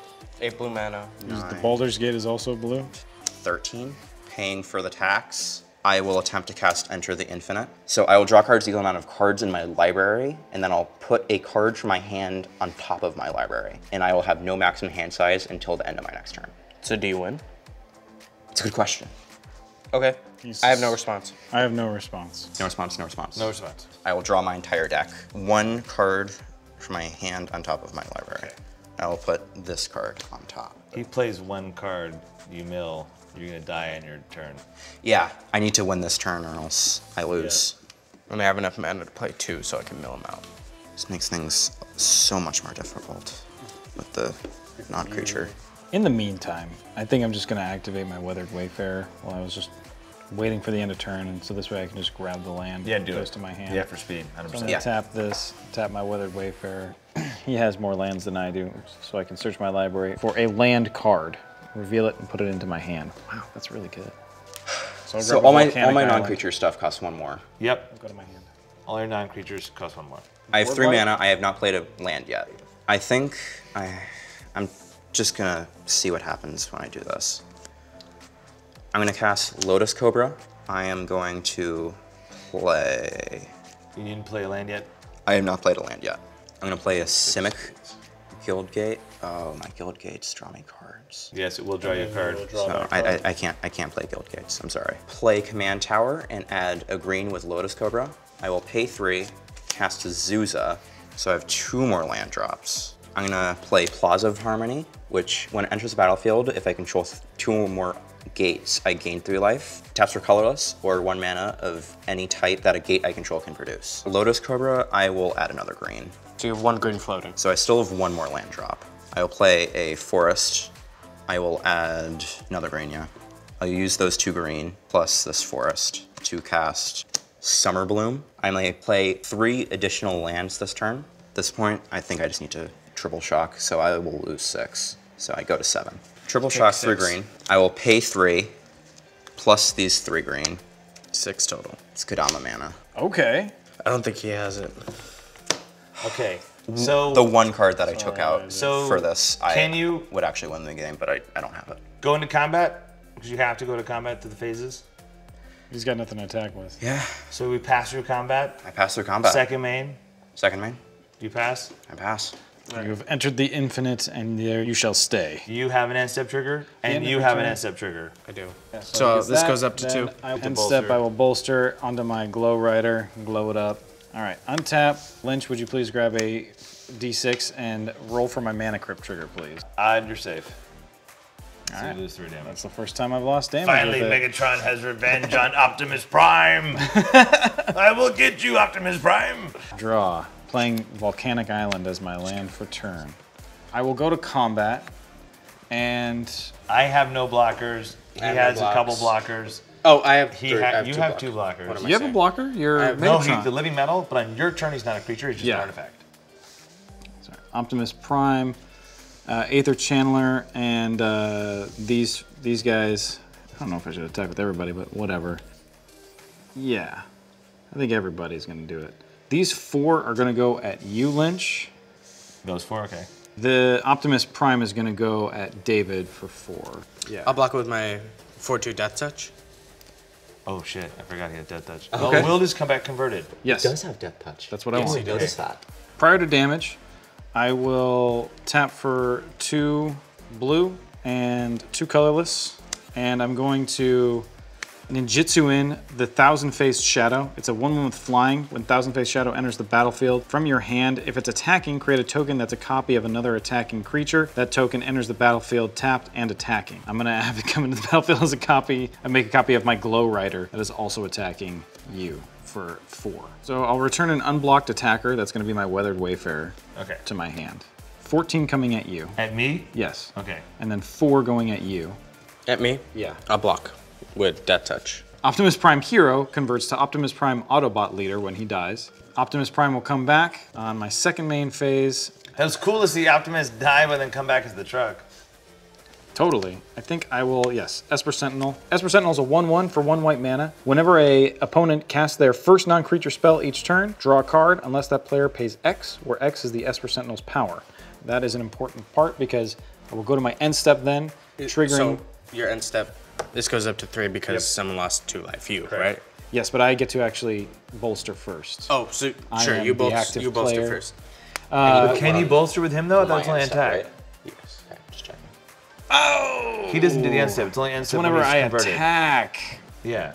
8 blue mana. The Baldur's Gate is also blue. 13. Paying for the tax. I will attempt to cast Enter the Infinite. So I will draw cards equal amount of cards in my library, and then I'll put a card from my hand on top of my library. And I will have no maximum hand size until the end of my next turn. So do you win? It's a good question. Okay. I have no response. I have no response. No response, no response. No response. I will draw my entire deck. 1 card from my hand on top of my library. I will put this card on top. He plays 1 card, you mill, you're gonna die on your turn. Yeah, I need to win this turn or else I lose. And I have enough mana to play 2 so I can mill him out. This makes things so much more difficult with the non-creature. In the meantime, I think I'm just gonna activate my Weathered Wayfarer while I was just waiting for the end of turn, and so this way I can just grab the land. Yeah, that do goes it. to my hand. Yeah, for speed, 100%. So I'm gonna tap this, tap my Weathered Wayfarer. He has more lands than I do, so I can search my library for a land card, reveal it, and put it into my hand. Wow, that's really good. I'll So grab a all my Volcanic Island. non-creature stuff costs 1 more. Yep. Go to my hand. All your non-creatures cost 1 more. I have 3 mana. I have not played a land yet. I think I'm just gonna see what happens when I do this. I'm gonna cast Lotus Cobra. I am going to play... You didn't play a land yet? I have not played a land yet. I'm gonna play a Simic Guildgate. Oh, my Guildgates draw me cards. Yes, it will draw you a card. So I can't play Guildgates, I'm sorry. Play Command Tower and add a green with Lotus Cobra. I will pay 3, cast Azusa, so I have 2 more land drops. I'm gonna play Plaza of Harmony, which when it enters the battlefield, if I control 2 or more gates, I gain 3 life. Taps for colorless, or 1 mana of any type that a gate I control can produce. Lotus Cobra, I will add another green. So you have 1 green floating. So I still have 1 more land drop. I will play a forest. I will add another green, yeah. I'll use those 2 green plus this forest to cast Summer Bloom. I may play 3 additional lands this turn. At this point, I think I just need to triple shock, so I will lose 6. So I go to 7. Triple shock 3 green. I will pay 3 plus these 3 green. 6 total. It's Kodama mana. Okay. I don't think he has it. Okay, so... The 1 card that I took out So, for this, can you- would actually win the game, but I don't have it. Go into combat, because you have to go to combat through the phases. He's got nothing to attack with. Yeah. So we pass through combat. I pass through combat. Second main, Second main. you pass. I pass. You have entered the infinite, and there you shall stay. You have an end step trigger, and end you of have an turn. end step trigger. I do. So So because this that, goes up to then 2. End bolster. step, I will bolster onto my Glow Rider, glow it up. All right, untap. Lynch, would you please grab a D6 and roll for my Mana Crypt trigger, please? And you're safe. So Alright. you lose 3 damage. That's the first time I've lost damage Finally, with it. Megatron has revenge on Optimus Prime. I will get you, Optimus Prime. Draw, playing Volcanic Island as my land for turn. I will go to combat, and I have no blockers. He I have no has a couple blocks. blockers. Oh, I have He 3. I you two have blockers. 2 blockers. What am I you have a saying? blocker? You're I have- No, Megatron. he's the living metal, but on your turn, he's not a creature. He's just Yeah. an artifact. Sorry, Optimus Prime, Aether Channeler, and these guys. I don't know if I should attack with everybody, but whatever. Yeah, I think everybody's gonna do it. These 4 are gonna go at you, Lynch. Those 4, okay. The Optimus Prime is gonna go at David for 4. Yeah. I'll block it with my 4/2 Death Touch. Oh shit, I forgot he had Death Touch. Okay. Well, will just come back converted. Yes. have Death Touch. That's what I want. Notice that. Prior to damage, I will tap for 2 blue and 2 colorless, and I'm going to Ninjutsu in the Thousand-Faced Shadow. It's a 1/1 with flying. When Thousand-Faced Shadow enters the battlefield from your hand, if it's attacking, create a token that's a copy of another attacking creature. That token enters the battlefield tapped and attacking. I'm gonna have it come into the battlefield as a copy and make a copy of my Glow Rider that is also attacking you for 4. So I'll return an unblocked attacker. That's gonna be my Weathered Wayfarer to my hand. 14 coming at you. At me? Yes. Okay. And then 4 going at you. At me? Yeah. I'll block with Death Touch. Optimus Prime Hero converts to Optimus Prime Autobot Leader when he dies. Optimus Prime will come back on my second main phase. It was cool to see Optimus die but then come back as the truck. Totally. I think I will, yes, Esper Sentinel. Esper Sentinel is a 1/1 for 1 white mana. Whenever a opponent casts their first non-creature spell each turn, draw a card unless that player pays X, where X is the Esper Sentinel's power. That is an important part because I will go to my end step then, triggering... So your end step, this goes up to 3 because someone lost 2 life, right? Yes, but I get to actually bolster first. Oh, so I sure, am you the bolster active player. first. But can you bolster with him though? That's only an attack. Right? Yes. Okay, just checking. Oh! He doesn't do the end step. It's only end step Whenever when he's I converted. attack. Yeah.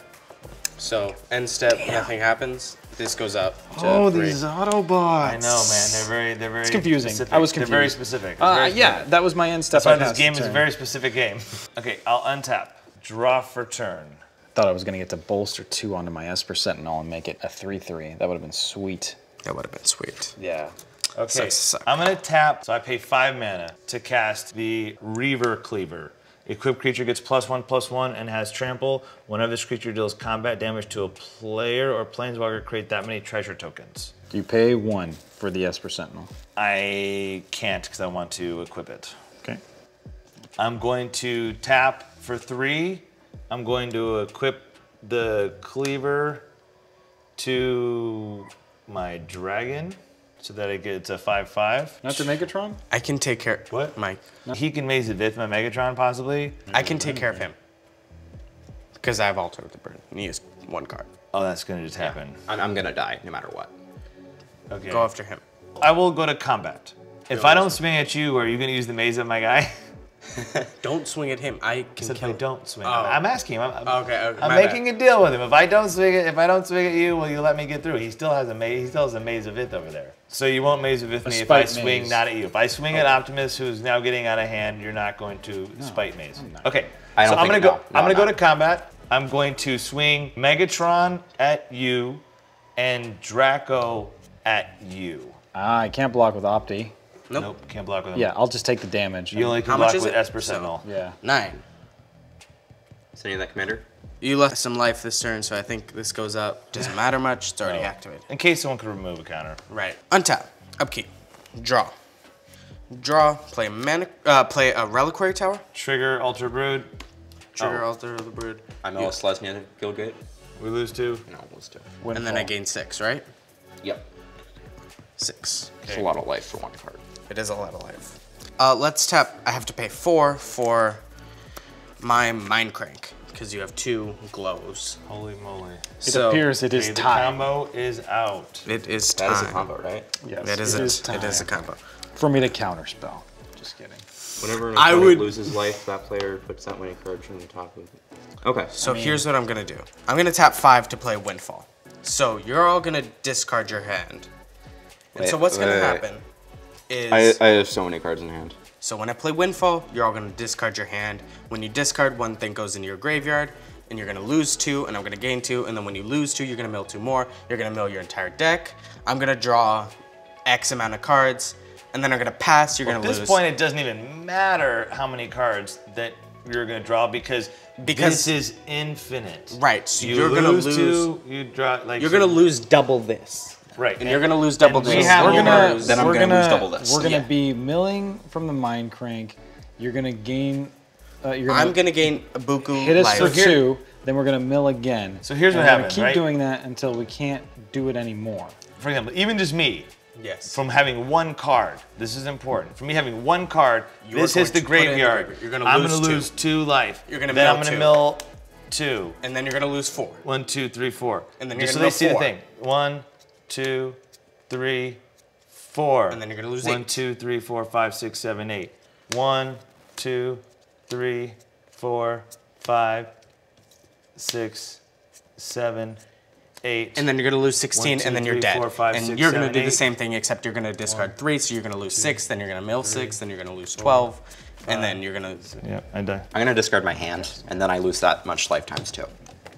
So end step, nothing happens. This goes up to Oh, 3. these Autobots. I know, man. They're very. It's confusing. Specific. I was confused. They're very specific. It's very Yeah, specific. that was my end step. That's why I this passed game the is a turn. very specific game. Okay, I'll untap. Draw for turn. Thought I was gonna get to bolster 2 onto my Esper Sentinel and make it a 3/3. That would have been sweet. That would have been sweet. Yeah. Okay, Suck. I'm gonna tap, so I pay 5 mana to cast the Reaver Cleaver. Equipped creature gets +1/+1 and has trample. Whenever this creature deals combat damage to a player or planeswalker, create that many treasure tokens. You pay 1 for the Esper Sentinel. I can't because I want to equip it. Okay. I'm going to tap for 3. I'm going to equip the Cleaver to my dragon so that it gets a 5/5. Not the Megatron? I can take care. What? Mike? He can maze the Vith, my Megatron, possibly. I can take care of him because I have Altar of the Burn. And he has 1 card. Oh, that's gonna just happen. I'm gonna die no matter what. Okay. Go after him. I will go to combat. If I don't swing at you, are you gonna use the maze at my guy? Don't swing at him. I can Except if kill I him. don't swing. Oh. I'm asking him. Okay, I'm my making a deal with him. If I don't swing at you, will you let me get through? He still has a maze. He still has a maze of Vith over there. So you won't maze of Vith me if I spite swing maze. not at you. If I swing at Optimus, who's now getting out of hand, you're not going to spite maze. Okay. I don't so I'm think- gonna go. no, I'm gonna no. go to combat. I'm going to swing Megatron at you, and Draco at you. Ah, I can't block with Opti. Nope. Can't block with him. Yeah, I'll just take the damage. You only can How much block is with it? Esper So- Sentinel. Yeah. 9. Sending that commander. You left some life this turn, so I think this goes up. Doesn't matter much. It's already No. activated. In case someone could remove a counter. Right. Untap. Upkeep. Draw. Draw. Play a Reliquary Tower. Trigger Alter Brood. Trigger Altar of the Brood. I'm all Slesnia to Guildgate. We lose 2. No, let's do it. And then I gain 6, right? Yep. 6. It's a lot of life for 1 card. It is a lot of life. Let's tap. I have to pay 4 for my Mind Crank because you have 2 glows. Holy moly. It appears it is Okay, the time. combo is out. It is That time. is a combo, right? Yes, That is it it. is time It is a combo. for me to counterspell. Just kidding. Whenever an I opponent would- loses life, that player puts that many cards from the top of it. Okay. So here's what I'm gonna do. I'm gonna tap 5 to play Windfall. So you're all gonna discard your hand. And so what's gonna happen is I have so many cards in hand. so when I play Windfall, you're all gonna discard your hand. When you discard, 1 thing goes into your graveyard, and you're gonna lose 2, and I'm gonna gain 2, and then when you lose 2, you're gonna mill 2 more. You're gonna mill your entire deck. I'm gonna draw X amount of cards, and then I'm gonna pass. You're At gonna this lose. point, it doesn't even matter how many cards that you're going to draw because this is infinite. Right, so You you're gonna lose lose. 2, you draw like You're gonna lose double this. right, And you're gonna lose double and we this. have We're gonna, lose. Then I'm we're gonna gonna lose double this. We're gonna Yeah. be milling from the Mind Crank. You're gonna gain. You're I'm gonna gain a buku hit us life. for 2. Then we're gonna mill again. So here's And what we're gonna happens, keep right? doing that until we can't do it anymore. For example, even just me, Yes. from having 1 card, this is important. For me having 1 card, You're this hits going the to put it in the graveyard. graveyard. You're gonna I'm lose gonna 2. lose 2 life. You're gonna then mill I'm gonna 2. mill 2. And then you're gonna lose 4. 1, 2, 3, 4. And then just so you're gonna they see mill the 4. thing. 1, 2, 3, 4. And then you're gonna lose 1, 8. 2, 3, 4, 5, 6, 7, 8. 1, 2, 3, 4, 5, 6, 7, 8. And then you're gonna lose 16, 1, 2, and then you're 3, dead. 4, 5, and 6, you're gonna 7, do the 8. same thing, except you're gonna discard 3, so you're gonna lose 6, then you're gonna mill 6, then you're gonna lose 12, and then you're gonna... Yeah, I die. I'm gonna discard my hand, and then I lose that much life times 2.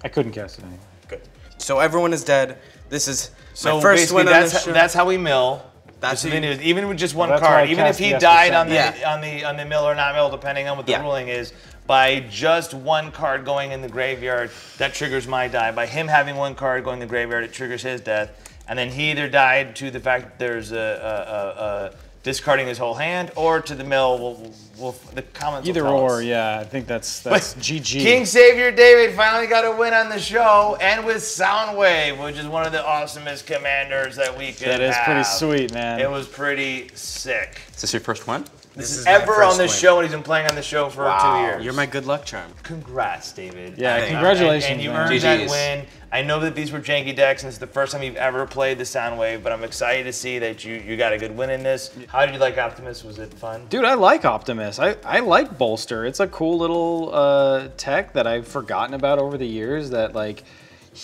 I couldn't cast it anyway. Good. So everyone is dead. This is So my first basically, win on this show. that's how we mill. That's So how you- then even with just one Well, that's why card, I even if cast he the died extra on the mill or not mill, depending on what the Yeah. ruling is, by just one card going in the graveyard, that triggers my die. By him having one card going in the graveyard, it triggers his death. And then he either died to the fact that there's a discarding his whole hand, or to the mill. The comments will Either tell or, us. yeah. I think that's GG. King Savior David finally got a win on the show, and with Soundwave, which is one of the awesomest commanders that we could have. That is pretty sweet, man. It was pretty sick. Is this your first win? This is Ever my on first this win. show, and he's been playing on the show for 2 years. You're my good luck charm. Congrats, David. Yeah, Thank you. congratulations, And you man. earned that GGs. win. I know that these were janky decks, and it's the first time you've ever played the Soundwave, but I'm excited to see that you got a good win in this. How did you like Optimus? Was it fun? Dude, I like Optimus. I like Bolster. It's a cool little tech that I've forgotten about over the years that, like,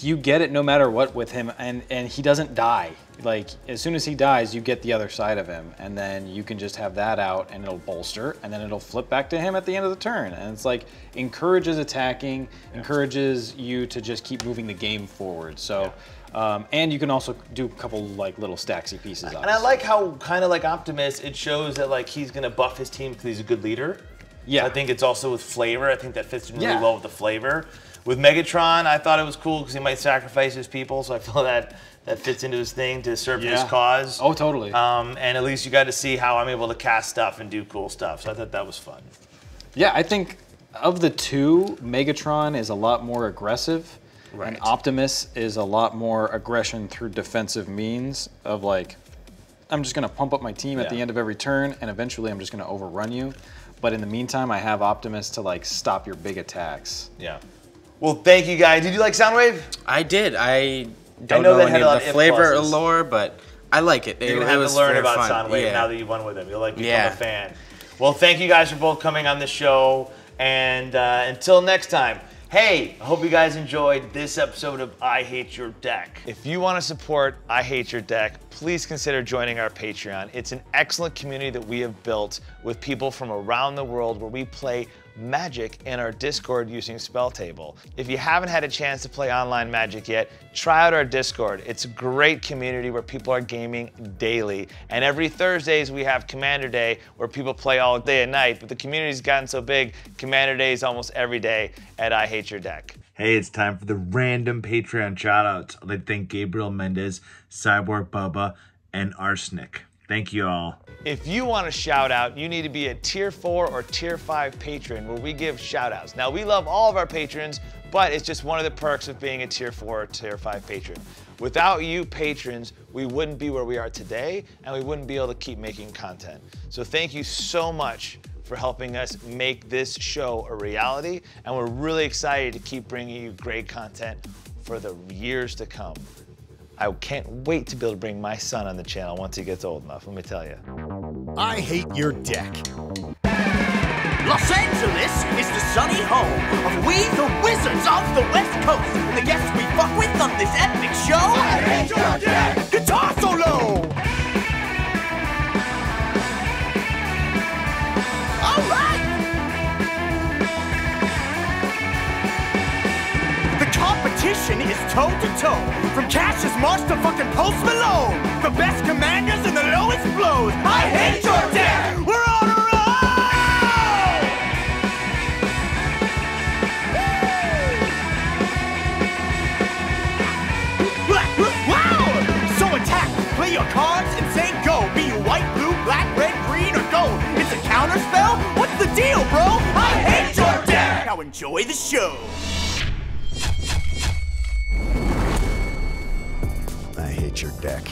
you get it no matter what with him, and he doesn't die. Like, as soon as he dies, you get the other side of him, and then you can just have that out, and it'll bolster, and then it'll flip back to him at the end of the turn. And it's like, encourages attacking, encourages you to just keep moving the game forward. So, and you can also do a couple, like, little stacksy pieces on And I like how, kind of like Optimus, it shows that, like, he's going to buff his team because he's a good leader. Yeah. I think it's also with flavor. I think that fits in really Yeah. well with the flavor. With Megatron, I thought it was cool because he might sacrifice his people, so I feel that fits into his thing to serve his cause. Oh, totally. And at least you got to see how I'm able to cast stuff and do cool stuff, so I thought that was fun. Yeah, I think of the two, Megatron is a lot more aggressive, and Optimus is a lot more aggression through defensive means of, like, I'm just gonna pump up my team at the end of every turn, and eventually I'm just gonna overrun you. But in the meantime, I have Optimus to, like, stop your big attacks. Yeah. Well, thank you guys. Did you like Soundwave? I did. I don't know know they any had a of lot the of flavor or pluses. lore, but I like it. You're It gonna have was to learn very about fun. Soundwave Yeah. now that you've won with him. You'll, like, become Yeah. a fan. Well, thank you guys for both coming on the show, and until next time. Hey, I hope you guys enjoyed this episode of I Hate Your Deck. If you want to support I Hate Your Deck, please consider joining our Patreon. It's an excellent community that we have built with people from around the world where we play Magic in our Discord using Spell Table. If you haven't had a chance to play online Magic yet, try out our Discord. It's a great community where people are gaming daily. And every Thursdays we have Commander Day where people play all day and night, but the community's gotten so big, Commander Day is almost every day at I Hate Your Deck. Hey, it's time for the random Patreon shoutouts. I'd like to thank Gabriel Mendez, Cyborg Bubba, and Arsenic. Thank you all. If you want a shout out, you need to be a tier 4 or tier 5 patron where we give shout outs. Now, we love all of our patrons, but it's just one of the perks of being a tier 4 or tier 5 patron. Without you patrons, we wouldn't be where we are today, and we wouldn't be able to keep making content. So thank you so much for helping us make this show a reality, and we're really excited to keep bringing you great content for the years to come. I can't wait to be able to bring my son on the channel once he gets old enough, let me tell you. I Hate Your Deck. Los Angeles is the sunny home of we the Wizards of the West Coast. The guests we fuck with on this epic show. I hate your deck! Guitar solo! Alright! The competition is toe-to-toe. From Cassius Marsh to fucking Post Malone. The best commanders and the lowest blows. I hate your deck! We're on a roll! Wow! So attack, play your cards, and say go. Be you white, blue, black, red, green, or gold. It's a counter spell? What's the deal, bro? I hate your deck! Now enjoy the show. I Hate Your Deck.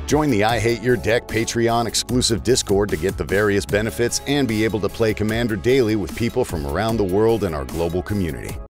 Join the I Hate Your Deck Patreon exclusive Discord to get the various benefits and be able to play Commander daily with people from around the world in our global community.